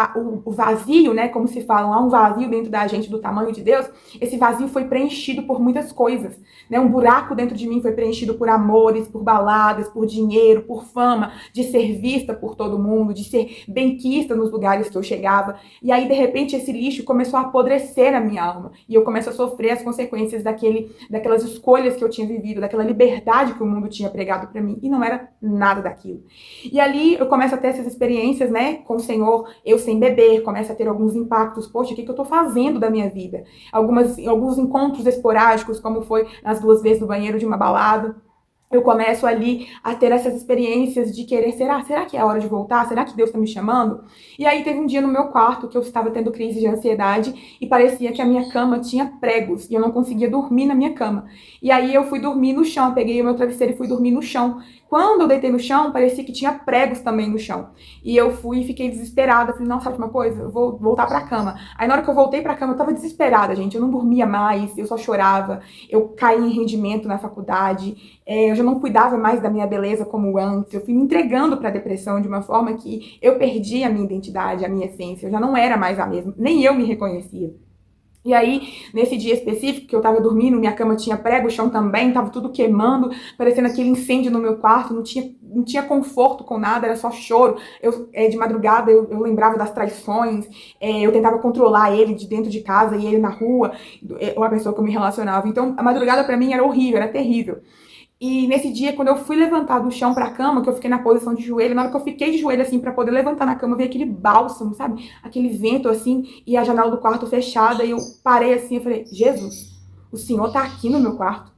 o vazio, né, como se fala, há um vazio dentro da gente do tamanho de Deus, esse vazio foi preenchido por muitas coisas, né, um buraco dentro de mim foi preenchido por amores, por baladas, por dinheiro, por fama, de ser vista por todo mundo, de ser benquista nos lugares que eu chegava, e aí de repente esse lixo começou a apodrecer a minha alma, e eu começo a sofrer as consequências daquelas escolhas que eu tinha vivido, daquela liberdade que o mundo tinha pregado para mim, e não era nada daquilo. E ali eu começo a ter essas experiências, né, com o Senhor, eu sem beber, começo a ter alguns impactos, poxa, o que eu tô fazendo da minha vida? Alguns encontros esporádicos, como foi nas 2 vezes no banheiro de uma balada, eu começo ali a ter essas experiências de querer, será que é a hora de voltar? Será que Deus está me chamando? E aí teve um dia no meu quarto que eu estava tendo crise de ansiedade e parecia que a minha cama tinha pregos e eu não conseguia dormir na minha cama. E aí eu fui dormir no chão, peguei o meu travesseiro e fui dormir no chão. Quando eu deitei no chão, parecia que tinha pregos também no chão. E eu fui e fiquei desesperada. Falei, não, sabe uma coisa? Eu vou voltar pra cama. Aí na hora que eu voltei pra cama, eu tava desesperada, gente. Eu não dormia mais, eu só chorava. Eu caí em rendimento na faculdade. Eu já não cuidava mais da minha beleza como antes. Eu fui me entregando pra depressão de uma forma que eu perdi a minha identidade, a minha essência. Eu já não era mais a mesma. Nem eu me reconhecia. E aí, nesse dia específico que eu tava dormindo, minha cama tinha prego, o chão também, tava tudo queimando, parecendo aquele incêndio no meu quarto, não tinha conforto com nada, era só choro. De madrugada, eu lembrava das traições, eu tentava controlar ele de dentro de casa e ele na rua, uma pessoa que eu me relacionava. Então, a madrugada pra mim era horrível, era terrível. E nesse dia, quando eu fui levantar do chão pra cama, que eu fiquei na posição de joelho, na hora que eu fiquei de joelho, assim, pra poder levantar na cama, veio aquele bálsamo, sabe? Aquele vento, assim, e a janela do quarto fechada, e eu parei assim, eu falei, Jesus, o Senhor tá aqui no meu quarto.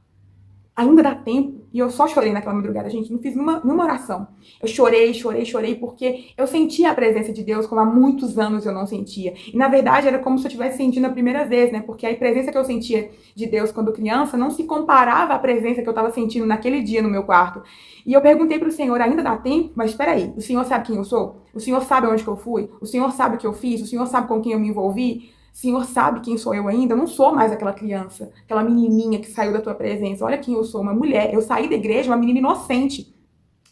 Ainda dá tempo. E eu só chorei naquela madrugada, gente. Não fiz nenhuma oração. Eu chorei, porque eu sentia a presença de Deus como há muitos anos eu não sentia. E na verdade era como se eu estivesse sentindo a primeira vez, né? Porque a presença que eu sentia de Deus quando criança não se comparava à presença que eu estava sentindo naquele dia no meu quarto. E eu perguntei pro Senhor, ainda dá tempo? Mas espera aí, o Senhor sabe quem eu sou? O Senhor sabe onde que eu fui? O Senhor sabe o que eu fiz? O Senhor sabe com quem eu me envolvi? O Senhor sabe quem sou eu ainda? Eu não sou mais aquela criança, aquela menininha que saiu da tua presença. Olha quem eu sou, uma mulher. Eu saí da igreja, uma menina inocente.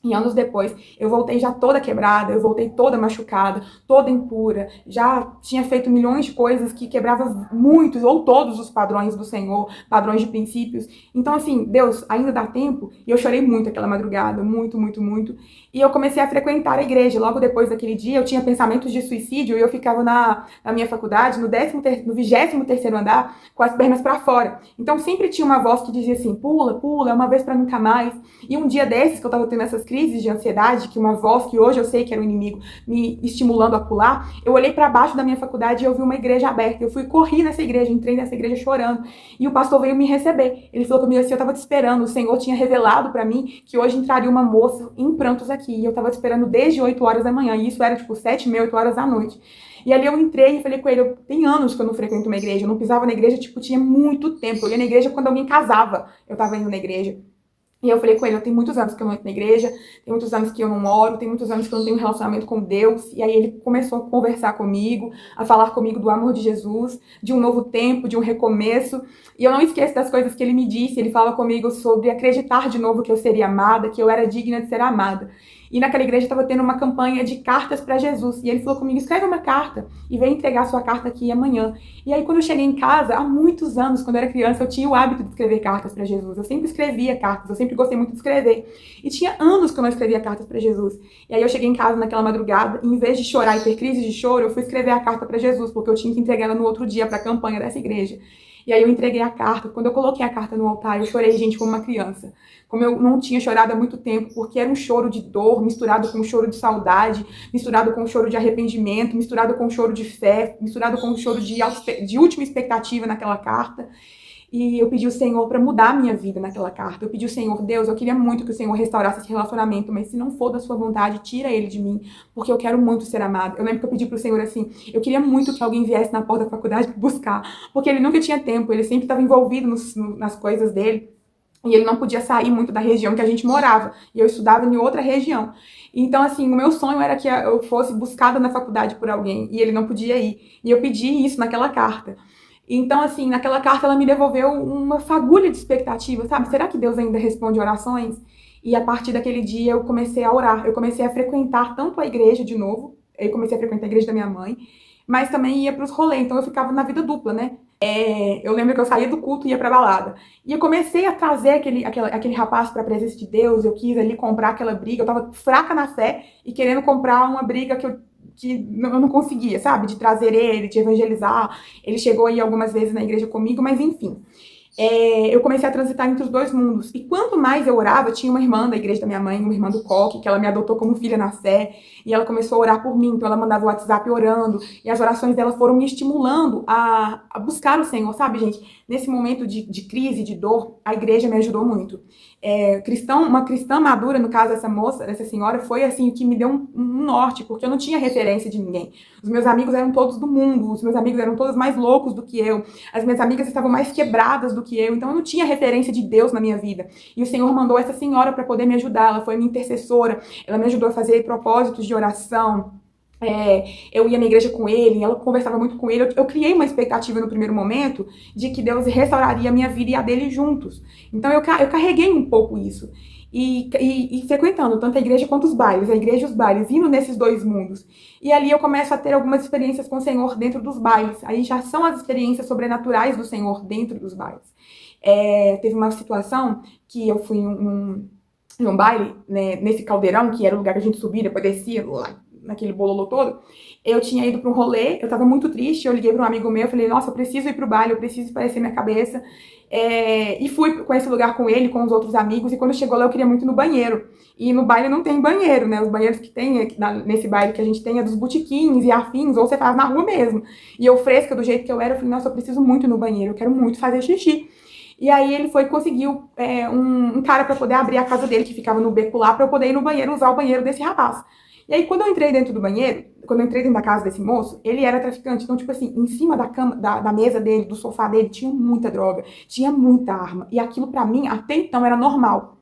E anos depois, eu voltei já toda quebrada, eu voltei toda machucada, toda impura, já tinha feito milhões de coisas que quebravam muitos ou todos os padrões do Senhor, padrões de princípios. Então, assim, Deus, ainda dá tempo? E eu chorei muito aquela madrugada, muito, muito, muito. E eu comecei a frequentar a igreja. Logo depois daquele dia, eu tinha pensamentos de suicídio e eu ficava na minha faculdade, no 23º andar, com as pernas para fora. Então, sempre tinha uma voz que dizia assim, pula, pula, é uma vez para nunca mais. E um dia desses que eu tava tendo essas crises de ansiedade, que uma voz que hoje eu sei que era o inimigo me estimulando a pular, eu olhei para baixo da minha faculdade e eu vi uma igreja aberta. Eu corri nessa igreja, entrei nessa igreja chorando. E o pastor veio me receber. Ele falou comigo assim, eu tava te esperando, o Senhor tinha revelado para mim que hoje entraria uma moça em prantos aqui. E eu tava te esperando desde 8 horas da manhã. E isso era tipo 7h30, 8 horas da noite. E ali eu entrei e falei com ele, tem anos que eu não frequento uma igreja, eu não pisava na igreja, tipo, tinha muito tempo. Eu ia na igreja quando alguém casava, eu tava indo na igreja. E eu falei com ele, tem muitos anos que eu não entro na igreja, tem muitos anos que eu não oro, tem muitos anos que eu não tenho um relacionamento com Deus. E aí ele começou a conversar comigo, a falar comigo do amor de Jesus, de um novo tempo, de um recomeço. E eu não esqueço das coisas que ele me disse, ele fala comigo sobre acreditar de novo que eu seria amada, que eu era digna de ser amada. E naquela igreja estava tendo uma campanha de cartas para Jesus. E ele falou comigo, escreve uma carta e vem entregar sua carta aqui amanhã. E aí quando eu cheguei em casa, há muitos anos, quando eu era criança, eu tinha o hábito de escrever cartas para Jesus. Eu sempre escrevia cartas, eu sempre gostei muito de escrever. E tinha anos que eu não escrevia cartas para Jesus. E aí eu cheguei em casa naquela madrugada e em vez de chorar e ter crise de choro, eu fui escrever a carta para Jesus, porque eu tinha que entregar ela no outro dia para a campanha dessa igreja. E aí eu entreguei a carta. Quando eu coloquei a carta no altar, eu chorei, gente, como uma criança. Como eu não tinha chorado há muito tempo, porque era um choro de dor, misturado com um choro de saudade, misturado com um choro de arrependimento, misturado com um choro de fé, misturado com um choro de última expectativa naquela carta. E eu pedi ao Senhor para mudar a minha vida naquela carta. Eu pedi ao Senhor, Deus, eu queria muito que o Senhor restaurasse esse relacionamento, mas se não for da sua vontade, tira ele de mim, porque eu quero muito ser amada. Eu lembro que eu pedi pro Senhor assim, eu queria muito que alguém viesse na porta da faculdade para buscar, porque ele nunca tinha tempo, ele sempre estava envolvido nas coisas dele. E ele não podia sair muito da região que a gente morava. E eu estudava em outra região. Então, assim, o meu sonho era que eu fosse buscada na faculdade por alguém. E ele não podia ir. E eu pedi isso naquela carta. Então, assim, naquela carta ela me devolveu uma fagulha de expectativa, sabe? Será que Deus ainda responde orações? E a partir daquele dia eu comecei a orar, eu comecei a frequentar tanto a igreja de novo, eu comecei a frequentar a igreja da minha mãe, mas também ia para os rolês, então eu ficava na vida dupla, né? Eu lembro que eu saía do culto e ia pra balada. E eu comecei a trazer aquele rapaz pra presença de Deus, eu quis ali comprar aquela briga, eu tava fraca na fé e querendo comprar uma briga que eu não conseguia, sabe? De trazer ele, de evangelizar. Ele chegou aí algumas vezes na igreja comigo, mas enfim. Eu comecei a transitar entre os dois mundos. E quanto mais eu orava, tinha uma irmã da igreja da minha mãe, uma irmã do coque, que ela me adotou como filha na fé, e ela começou a orar por mim, então ela mandava o WhatsApp orando, e as orações dela foram me estimulando a buscar o Senhor, sabe, gente? Nesse momento de crise, de dor, a igreja me ajudou muito. Uma cristã madura, no caso dessa moça, dessa senhora, foi assim, o que me deu um norte, porque eu não tinha referência de ninguém. Os meus amigos eram todos do mundo, os meus amigos eram todos mais loucos do que eu, as minhas amigas estavam mais quebradas do que eu, então eu não tinha referência de Deus na minha vida. E o Senhor mandou essa senhora para poder me ajudar, ela foi minha intercessora, ela me ajudou a fazer propósitos de oração. Eu ia na igreja com ele, ela conversava muito com ele. Eu criei uma expectativa no primeiro momento de que Deus restauraria a minha vida e a dele juntos. Então eu carreguei um pouco isso. E frequentando tanto a igreja quanto os bailes, a igreja e os bailes, indo nesses dois mundos. E ali eu começo a ter algumas experiências com o Senhor dentro dos bailes. Aí já são as experiências sobrenaturais do Senhor dentro dos bailes. Teve uma situação que eu fui num baile, né, nesse caldeirão, que era o lugar que a gente subia, depois descia lá naquele bololô todo. Eu tinha ido para um rolê, eu tava muito triste, eu liguei para um amigo meu, falei, nossa, eu preciso ir pro baile, eu preciso espairecer minha cabeça. E fui com esse lugar com ele, com os outros amigos, e quando chegou lá eu queria muito ir no banheiro. E no baile não tem banheiro, né? Os banheiros que tem nesse baile que a gente tem é dos botiquins e afins, ou você faz na rua mesmo. E eu fresca, do jeito que eu era, eu falei, nossa, eu preciso muito ir no banheiro, eu quero muito fazer xixi. E aí ele foi e conseguiu um cara para poder abrir a casa dele, que ficava no beco lá, para eu poder ir no banheiro, usar o banheiro desse rapaz. E aí, quando eu entrei dentro do banheiro, quando eu entrei dentro da casa desse moço, ele era traficante. Então, tipo assim, em cima da cama, da mesa dele, do sofá dele, tinha muita droga, tinha muita arma. E aquilo, pra mim, até então, era normal.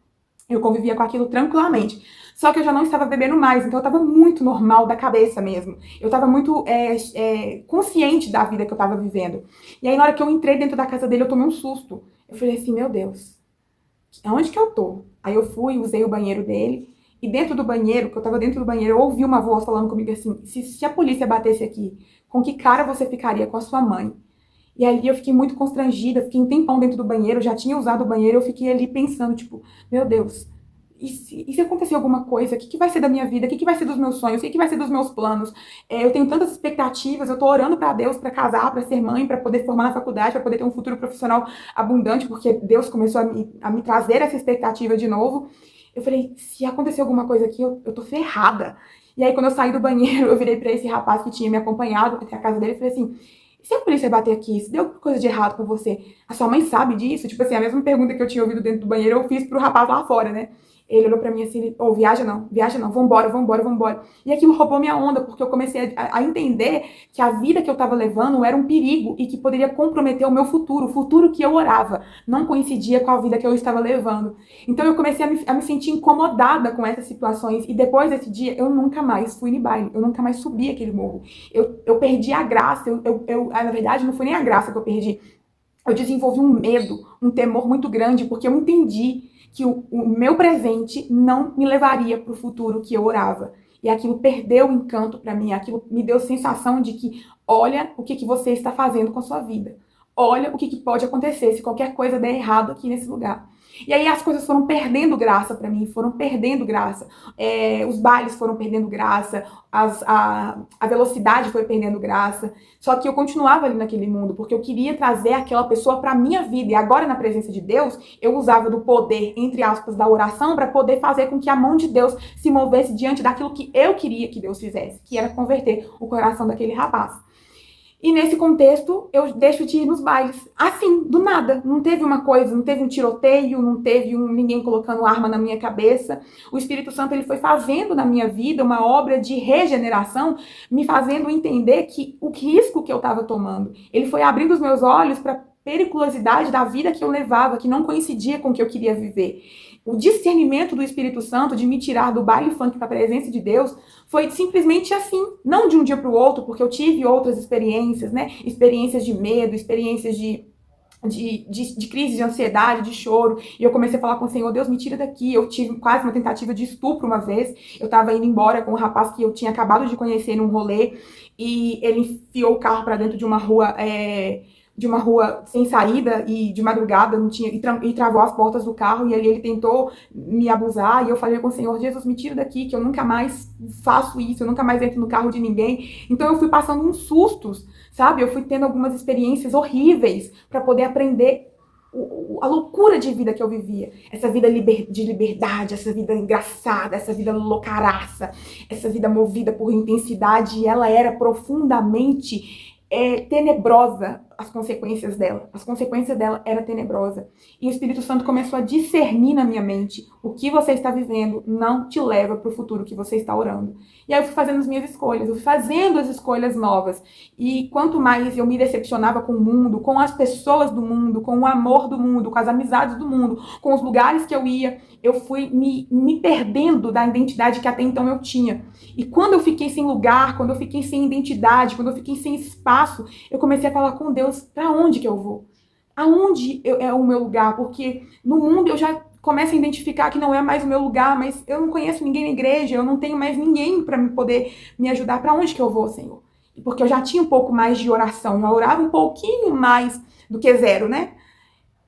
Eu convivia com aquilo tranquilamente. Só que eu já não estava bebendo mais, então eu estava muito normal da cabeça mesmo. Eu estava muito consciente da vida que eu estava vivendo. E aí, na hora que eu entrei dentro da casa dele, eu tomei um susto. Eu falei assim, meu Deus, aonde que eu tô? Aí eu fui, usei o banheiro dele. E dentro do banheiro, que eu tava dentro do banheiro, eu ouvi uma voz falando comigo assim, se a polícia batesse aqui, com que cara você ficaria com a sua mãe? E ali eu fiquei muito constrangida, fiquei um tempão dentro do banheiro, já tinha usado o banheiro, eu fiquei ali pensando, tipo, meu Deus, e se acontecer alguma coisa, o que vai ser da minha vida? O que vai ser dos meus sonhos? O que vai ser dos meus planos? Eu tenho tantas expectativas, eu tô orando pra Deus pra casar, pra ser mãe, pra poder formar na faculdade, pra poder ter um futuro profissional abundante, porque Deus começou a me trazer essa expectativa de novo. Eu falei, se acontecer alguma coisa aqui, eu tô ferrada. E aí, quando eu saí do banheiro, eu virei pra esse rapaz que tinha me acompanhado até a casa dele e falei assim, se a polícia bater aqui, se deu alguma coisa de errado com você, a sua mãe sabe disso? Tipo assim, a mesma pergunta que eu tinha ouvido dentro do banheiro, eu fiz pro rapaz lá fora, né? Ele olhou pra mim assim, viaja não, vambora. E aquilo roubou minha onda, porque eu comecei a entender que a vida que eu tava levando era um perigo e que poderia comprometer o meu futuro, o futuro que eu orava, não coincidia com a vida que eu estava levando. Então eu comecei a me sentir incomodada com essas situações, e depois desse dia, eu nunca mais fui no baile, eu nunca mais subi aquele morro. Eu perdi a graça, na verdade, não foi nem a graça que eu perdi, eu desenvolvi um medo, um temor muito grande, porque eu entendi que o meu presente não me levaria para o futuro que eu orava. E aquilo perdeu o encanto para mim, aquilo me deu sensação de que, olha o que você está fazendo com a sua vida. Olha o que pode acontecer se qualquer coisa der errado aqui nesse lugar. E aí as coisas foram perdendo graça para mim, foram perdendo graça. Os bailes foram perdendo graça, a velocidade foi perdendo graça. Só que eu continuava ali naquele mundo, porque eu queria trazer aquela pessoa para minha vida. E agora, na presença de Deus, eu usava do poder, entre aspas, da oração, para poder fazer com que a mão de Deus se movesse diante daquilo que eu queria que Deus fizesse, que era converter o coração daquele rapaz. E nesse contexto, eu deixo de ir nos bailes. Assim, do nada. Não teve uma coisa, não teve um tiroteio, não teve ninguém colocando arma na minha cabeça. O Espírito Santo, ele foi fazendo na minha vida uma obra de regeneração, me fazendo entender que o risco que eu estava tomando. Ele foi abrindo os meus olhos para a periculosidade da vida que eu levava, que não coincidia com o que eu queria viver. O discernimento do Espírito Santo de me tirar do baile funk para a presença de Deus foi simplesmente assim, não de um dia para o outro, porque eu tive outras experiências, né? Experiências de medo, experiências de de crise de ansiedade, de choro, e eu comecei a falar com o Senhor: Deus, me tira daqui. Eu tive quase uma tentativa de estupro uma vez. Eu tava indo embora com um rapaz que eu tinha acabado de conhecer num rolê, e ele enfiou o carro para dentro de uma rua sem saída, e de madrugada não tinha, e travou as portas do carro, e ali ele tentou me abusar, e eu falei com o Senhor: Jesus, me tira daqui, que eu nunca mais faço isso, eu nunca mais entro no carro de ninguém. Então eu fui passando uns sustos, sabe? Eu fui tendo algumas experiências horríveis para poder aprender a loucura de vida que eu vivia. Essa vida de liberdade, essa vida engraçada, essa vida loucaraça, essa vida movida por intensidade, e ela era profundamente tenebrosa, as consequências dela. As consequências dela era tenebrosa. E o Espírito Santo começou a discernir na minha mente: o que você está vivendo não te leva para o futuro que você está orando. E aí eu fui fazendo as minhas escolhas, eu fui fazendo as escolhas novas. E quanto mais eu me decepcionava com o mundo, com as pessoas do mundo, com o amor do mundo, com as amizades do mundo, com os lugares que eu ia, eu fui me perdendo da identidade que até então eu tinha. E quando eu fiquei sem lugar, quando eu fiquei sem identidade, quando eu fiquei sem espaço, eu comecei a falar com Deus: para onde que eu vou? Aonde é o meu lugar? Porque no mundo eu já começo a identificar que não é mais o meu lugar, mas eu não conheço ninguém na igreja, eu não tenho mais ninguém para poder me ajudar. Para onde que eu vou, Senhor? Porque eu já tinha um pouco mais de oração, já orava um pouquinho mais do que zero, né?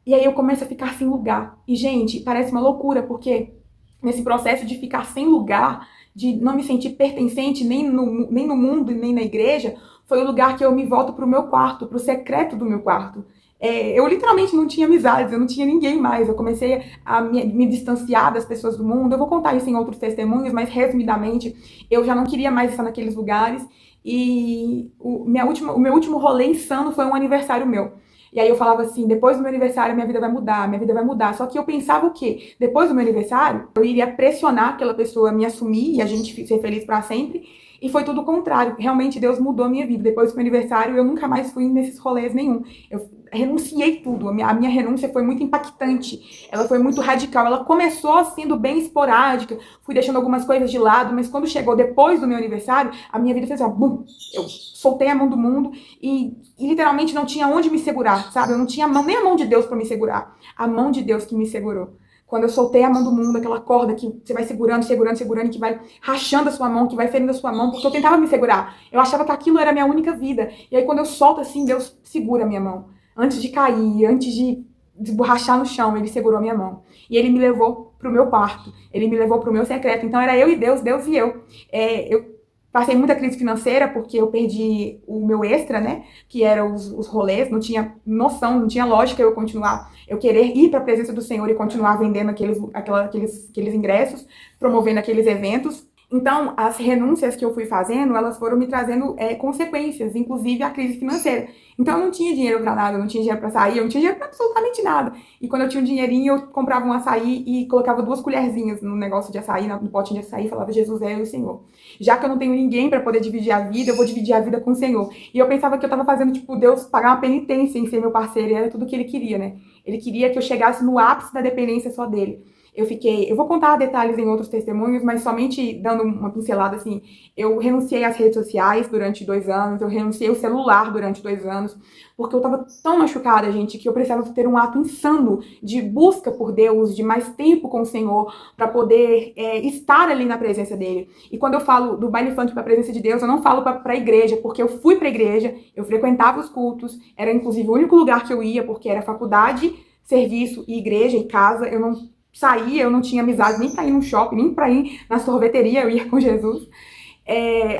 E aí eu começo a ficar sem lugar. E, gente, parece uma loucura, porque nesse processo de ficar sem lugar, de não me sentir pertencente nem no mundo e nem na igreja, foi o lugar que eu me volto pro meu quarto, pro secreto do meu quarto. Eu literalmente não tinha amizades, eu não tinha ninguém mais. Eu comecei a me distanciar das pessoas do mundo. Eu vou contar isso em outros testemunhos, mas resumidamente, eu já não queria mais estar naqueles lugares. E o meu último rolê insano foi um aniversário meu. E aí eu falava assim: depois do meu aniversário minha vida vai mudar, minha vida vai mudar. Só que eu pensava o quê? Depois do meu aniversário, eu iria pressionar aquela pessoa a me assumir e a gente ser feliz pra sempre. E foi tudo o contrário. Realmente Deus mudou a minha vida. Depois do meu aniversário, eu nunca mais fui nesses rolês nenhum. Eu renunciei tudo. A minha renúncia foi muito impactante. Ela foi muito radical. Ela começou sendo bem esporádica. Fui deixando algumas coisas de lado, mas quando chegou depois do meu aniversário, a minha vida fez assim, ó, bum! Eu soltei a mão do mundo e literalmente não tinha onde me segurar, sabe? Eu não tinha mão, nem a mão de Deus para me segurar. A mão de Deus que me segurou. Quando eu soltei a mão do mundo, aquela corda que você vai segurando, segurando, segurando, que vai rachando a sua mão, que vai ferindo a sua mão, porque eu tentava me segurar. Eu achava que aquilo era a minha única vida. E aí quando eu solto assim, Deus segura a minha mão. Antes de cair, antes de borrachar no chão, ele segurou a minha mão. E ele me levou pro meu quarto. Ele me levou pro meu secreto. Então era eu e Deus, Deus e eu. Eu passei muita crise financeira porque eu perdi o meu extra, né? Que eram os rolês. Não tinha noção, não tinha lógica eu continuar, eu querer ir para a presença do Senhor e continuar vendendo aqueles ingressos, promovendo aqueles eventos. Então, as renúncias que eu fui fazendo, elas foram me trazendo consequências, inclusive a crise financeira. Então, eu não tinha dinheiro para nada, eu não tinha dinheiro para sair, eu não tinha dinheiro para absolutamente nada. E quando eu tinha um dinheirinho, eu comprava um açaí e colocava 2 colherzinhas no negócio de açaí, no potinho de açaí, e falava: Jesus é o Senhor. Já que eu não tenho ninguém para poder dividir a vida, eu vou dividir a vida com o Senhor. E eu pensava que eu estava fazendo, tipo, Deus pagar uma penitência em ser meu parceiro, e era tudo que ele queria, né? Ele queria que eu chegasse no ápice da dependência só dele. Eu vou contar detalhes em outros testemunhos, mas somente dando uma pincelada assim, eu renunciei às redes sociais durante 2 anos, eu renunciei ao celular durante 2 anos, porque eu tava tão machucada, gente, que eu precisava ter um ato insano de busca por Deus, de mais tempo com o Senhor, para poder estar ali na presença dele. E quando eu falo do baile funk para a presença de Deus, eu não falo para a igreja, porque eu fui para a igreja, eu frequentava os cultos, era inclusive o único lugar que eu ia, porque era faculdade, serviço e igreja e casa. Eu não saía, eu não tinha amizade nem para ir no shopping, nem para ir na sorveteria, eu ia com Jesus.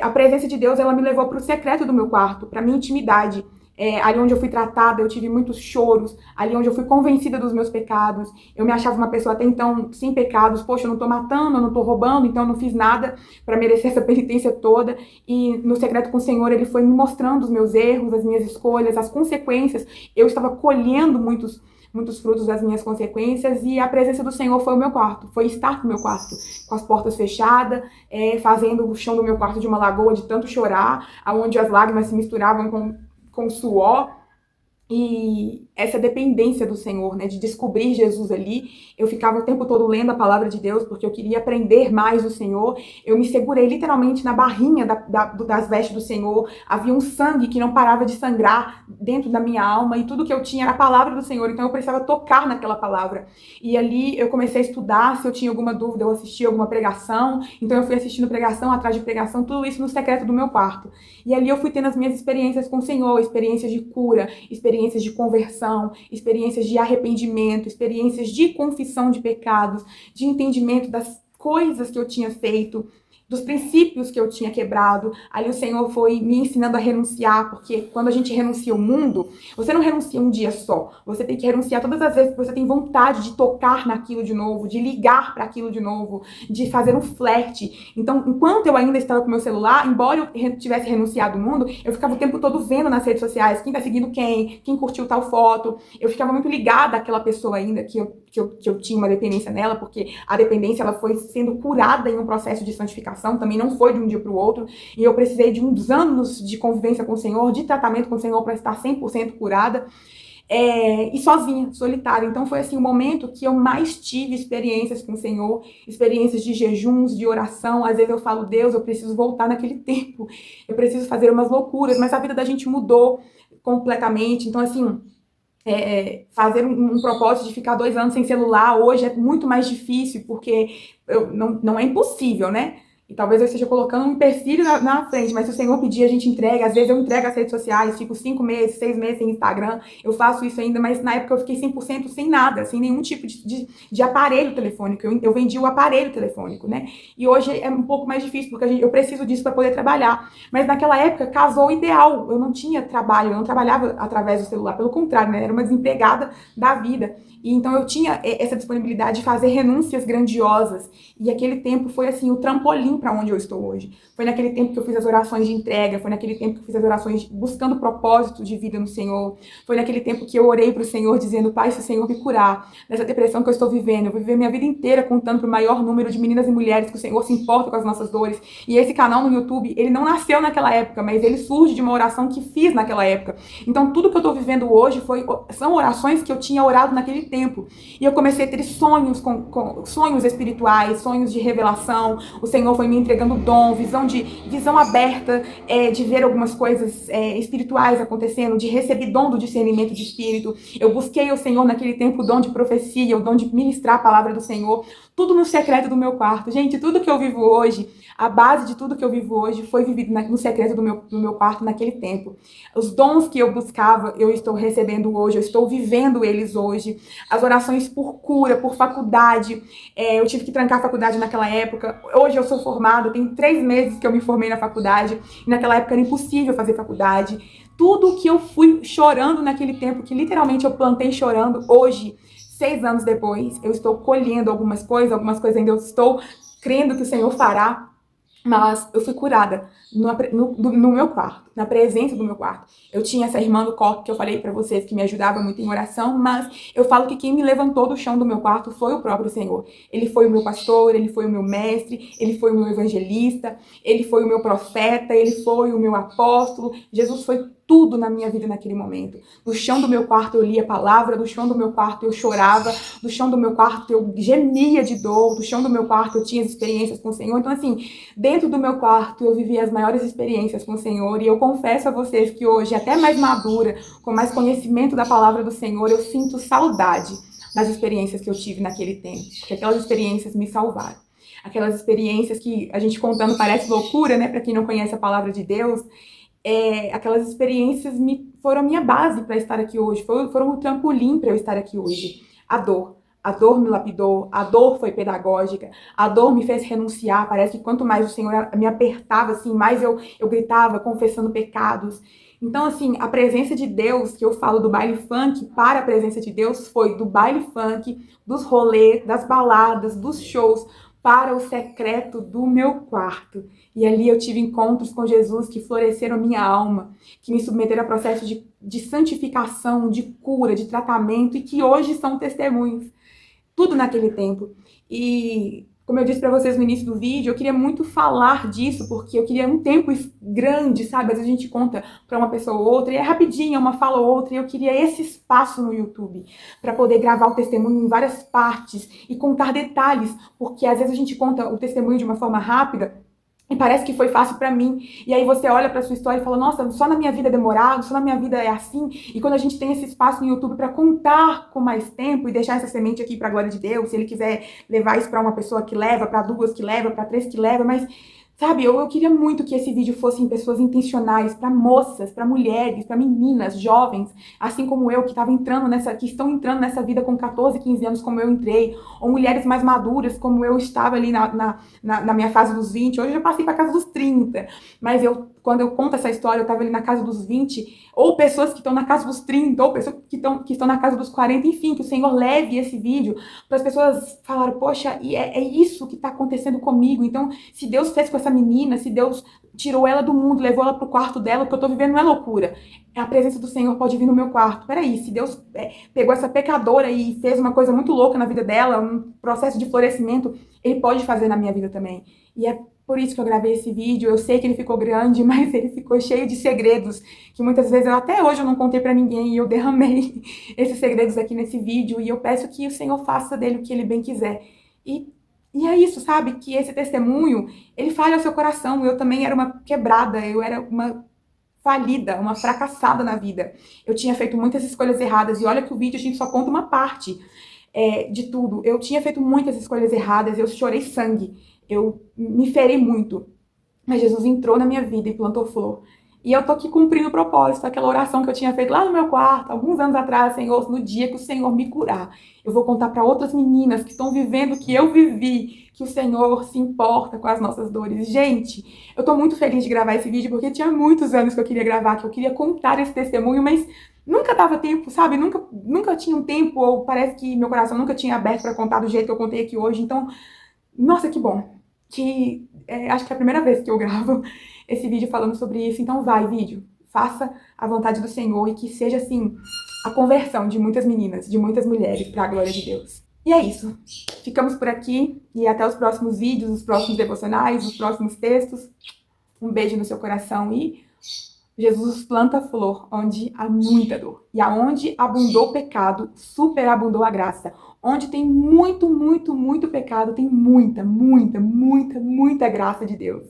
A presença de Deus, ela me levou para o secreto do meu quarto, para minha intimidade. Ali onde eu fui tratada, eu tive muitos choros, ali onde eu fui convencida dos meus pecados. Eu me achava uma pessoa até então sem pecados. Poxa, eu não tô matando, eu não tô roubando, então eu não fiz nada para merecer essa penitência toda. E no secreto com o Senhor, ele foi me mostrando os meus erros, as minhas escolhas, as consequências. Eu estava colhendo muitos frutos das minhas consequências, e a presença do Senhor foi o meu quarto, foi estar no meu quarto, com as portas fechadas, fazendo o chão do meu quarto de uma lagoa de tanto chorar, onde as lágrimas se misturavam com suor. E essa dependência do Senhor, né, de descobrir Jesus ali, eu ficava o tempo todo lendo a palavra de Deus, porque eu queria aprender mais do Senhor. Eu me segurei literalmente na barrinha das vestes do Senhor. Havia um sangue que não parava de sangrar dentro da minha alma, e tudo que eu tinha era a palavra do Senhor, então eu precisava tocar naquela palavra. E ali eu comecei a estudar, se eu tinha alguma dúvida, eu assistia alguma pregação, então eu fui assistindo pregação atrás de pregação, tudo isso no secreto do meu quarto. E ali eu fui tendo as minhas experiências com o Senhor, experiências de cura, experiências de conversão, experiências de arrependimento, experiências de confissão de pecados, de entendimento das coisas que eu tinha feito, dos princípios que eu tinha quebrado. Ali o Senhor foi me ensinando a renunciar, porque quando a gente renuncia o mundo, você não renuncia um dia só. Você tem que renunciar todas as vezes que você tem vontade de tocar naquilo de novo, de ligar para aquilo de novo, de fazer um flerte. Então, enquanto eu ainda estava com meu celular, embora eu tivesse renunciado o mundo, eu ficava o tempo todo vendo nas redes sociais quem tá seguindo quem curtiu tal foto. Eu ficava muito ligada àquela pessoa ainda que eu tinha uma dependência nela, porque a dependência ela foi sendo curada em um processo de santificação, também não foi de um dia para o outro, e eu precisei de uns anos de convivência com o Senhor, de tratamento com o Senhor para estar 100% curada, e sozinha, solitária. Então foi assim o momento que eu mais tive experiências com o Senhor, experiências de jejuns, de oração. Às vezes eu falo, Deus, eu preciso voltar naquele tempo, eu preciso fazer umas loucuras, mas a vida da gente mudou completamente. Então assim, fazer um propósito de ficar 2 anos sem celular hoje é muito mais difícil, porque não é impossível, né? E talvez eu esteja colocando um empecilho na frente, mas se o Senhor pedir, a gente entrega. Às vezes eu entrego as redes sociais, fico 5 meses, 6 meses sem Instagram, eu faço isso ainda, mas na época eu fiquei 100% sem nada, sem nenhum tipo de aparelho telefônico. Eu vendi o aparelho telefônico, né? E hoje é um pouco mais difícil, porque eu preciso disso para poder trabalhar. Mas naquela época casou o ideal. Eu não tinha trabalho, eu não trabalhava através do celular, pelo contrário, né? Era uma desempregada da vida. E então eu tinha essa disponibilidade de fazer renúncias grandiosas. E aquele tempo foi assim o trampolim para onde eu estou hoje. Foi naquele tempo que eu fiz as orações de entrega, foi naquele tempo que eu fiz as orações buscando propósito de vida no Senhor. Foi naquele tempo que eu orei para o Senhor dizendo, Pai, se o Senhor me curar dessa depressão que eu estou vivendo, eu vou viver minha vida inteira contando para o maior número de meninas e mulheres que o Senhor se importa com as nossas dores. E esse canal no YouTube, ele não nasceu naquela época, mas ele surge de uma oração que fiz naquela época. Então tudo que eu estou vivendo hoje são orações que eu tinha orado naquele tempo. E eu comecei a ter sonhos, sonhos espirituais, sonhos de revelação. O Senhor foi me entregando dom, visão aberta, de ver algumas coisas espirituais acontecendo, de receber dom do discernimento de espírito. Eu busquei o Senhor naquele tempo o dom de profecia, o dom de ministrar a palavra do Senhor. Tudo no secreto do meu quarto. Gente, tudo que eu vivo hoje, a base de tudo que eu vivo hoje foi vivido no secreto do meu quarto naquele tempo. Os dons que eu buscava, eu estou recebendo hoje, eu estou vivendo eles hoje. As orações por cura, por faculdade. Eu tive que trancar a faculdade naquela época. Hoje eu sou formada, tem 3 meses que eu me formei na faculdade. E naquela época era impossível fazer faculdade. Tudo que eu fui chorando naquele tempo, que literalmente eu plantei chorando, hoje, 6 anos depois, eu estou colhendo algumas coisas ainda eu estou crendo que o Senhor fará. Mas eu fui curada no meu quarto, na presença do meu quarto. Eu tinha essa irmã do coque que eu falei pra vocês que me ajudava muito em oração, mas eu falo que quem me levantou do chão do meu quarto foi o próprio Senhor. Ele foi o meu pastor, ele foi o meu mestre, ele foi o meu evangelista, ele foi o meu profeta, ele foi o meu apóstolo. Jesus foi tudo na minha vida naquele momento. No chão do meu quarto eu lia a palavra, do chão do meu quarto eu chorava, do chão do meu quarto eu gemia de dor, do chão do meu quarto eu tinha as experiências com o Senhor. Então assim, dentro do meu quarto eu vivi as maiores experiências com o Senhor, e eu confesso a vocês que hoje, até mais madura, com mais conhecimento da palavra do Senhor, eu sinto saudade das experiências que eu tive naquele tempo, porque aquelas experiências me salvaram. Aquelas experiências que a gente contando parece loucura, né, para quem não conhece a palavra de Deus. Aquelas experiências foram a minha base para estar aqui hoje, foram um trampolim para eu estar aqui hoje. A dor me lapidou, a dor foi pedagógica, a dor me fez renunciar. Parece que quanto mais o Senhor me apertava, assim, mais eu gritava, confessando pecados. Então, assim, a presença de Deus, que eu falo do baile funk, para a presença de Deus, foi do baile funk, dos rolês, das baladas, dos shows, para o secreto do meu quarto. E ali eu tive encontros com Jesus que floresceram minha alma, que me submeteram a processo de santificação, de cura, de tratamento, e que hoje são testemunhos. Tudo naquele tempo. E Como eu disse para vocês no início do vídeo, eu queria muito falar disso, porque eu queria um tempo grande, sabe? Às vezes a gente conta para uma pessoa ou outra, e é rapidinho, uma fala ou outra, e eu queria esse espaço no YouTube para poder gravar o testemunho em várias partes e contar detalhes, porque às vezes a gente conta o testemunho de uma forma rápida, e parece que foi fácil pra mim. E aí você olha pra sua história e fala, nossa, só na minha vida é demorado, só na minha vida é assim. E quando a gente tem esse espaço no YouTube pra contar com mais tempo e deixar essa semente aqui pra glória de Deus, se ele quiser levar isso pra uma pessoa que leva, pra duas que leva, pra três que leva, mas sabe, eu queria muito que esse vídeo fosse em pessoas intencionais, para moças, para mulheres, para meninas, jovens, assim como eu, que estão entrando nessa vida com 14, 15 anos, como eu entrei, ou mulheres mais maduras, como eu estava ali na minha fase dos 20, hoje eu já passei para a casa dos 30, mas quando eu conto essa história, eu estava ali na casa dos 20, ou pessoas que estão na casa dos 30, ou pessoas que estão na casa dos 40, enfim, que o Senhor leve esse vídeo para as pessoas falarem, poxa, é isso que está acontecendo comigo. Então, se Deus fez com essa menina, se Deus tirou ela do mundo, levou ela pro quarto dela, o que eu tô vivendo não é loucura. A presença do Senhor pode vir no meu quarto. Peraí, se Deus pegou essa pecadora e fez uma coisa muito louca na vida dela, um processo de florescimento, Ele pode fazer na minha vida também. E é por isso que eu gravei esse vídeo. Eu sei que ele ficou grande, mas ele ficou cheio de segredos, que muitas vezes até hoje eu não contei pra ninguém, e eu derramei esses segredos aqui nesse vídeo, e eu peço que o Senhor faça dele o que Ele bem quiser. E é isso, sabe? Que esse testemunho, ele fale ao seu coração. Eu também era uma quebrada, eu era uma falida, uma fracassada na vida. Eu tinha feito muitas escolhas erradas, e olha que o vídeo a gente só conta uma parte de tudo. Eu tinha feito muitas escolhas erradas, eu chorei sangue, eu me feri muito. Mas Jesus entrou na minha vida e plantou flor. E eu tô aqui cumprindo o propósito, aquela oração que eu tinha feito lá no meu quarto, alguns anos atrás, Senhor, no dia que o Senhor me curar, eu vou contar para outras meninas que estão vivendo o que eu vivi, que o Senhor se importa com as nossas dores. Gente, eu tô muito feliz de gravar esse vídeo, porque tinha muitos anos que eu queria gravar, que eu queria contar esse testemunho, mas nunca dava tempo, sabe? Nunca tinha um tempo, ou parece que meu coração nunca tinha aberto para contar do jeito que eu contei aqui hoje. Então, nossa, que bom. Acho que é a primeira vez que eu gravo esse vídeo falando sobre isso. Então vai, vídeo, faça a vontade do Senhor e que seja, assim, a conversão de muitas meninas, de muitas mulheres, para a glória de Deus. E é isso. Ficamos por aqui e até os próximos vídeos, os próximos devocionais, os próximos textos. Um beijo no seu coração e Jesus planta flor onde há muita dor. E aonde abundou o pecado, superabundou a graça. Onde tem muito, muito, muito pecado, tem muita, muita, muita, muita graça de Deus.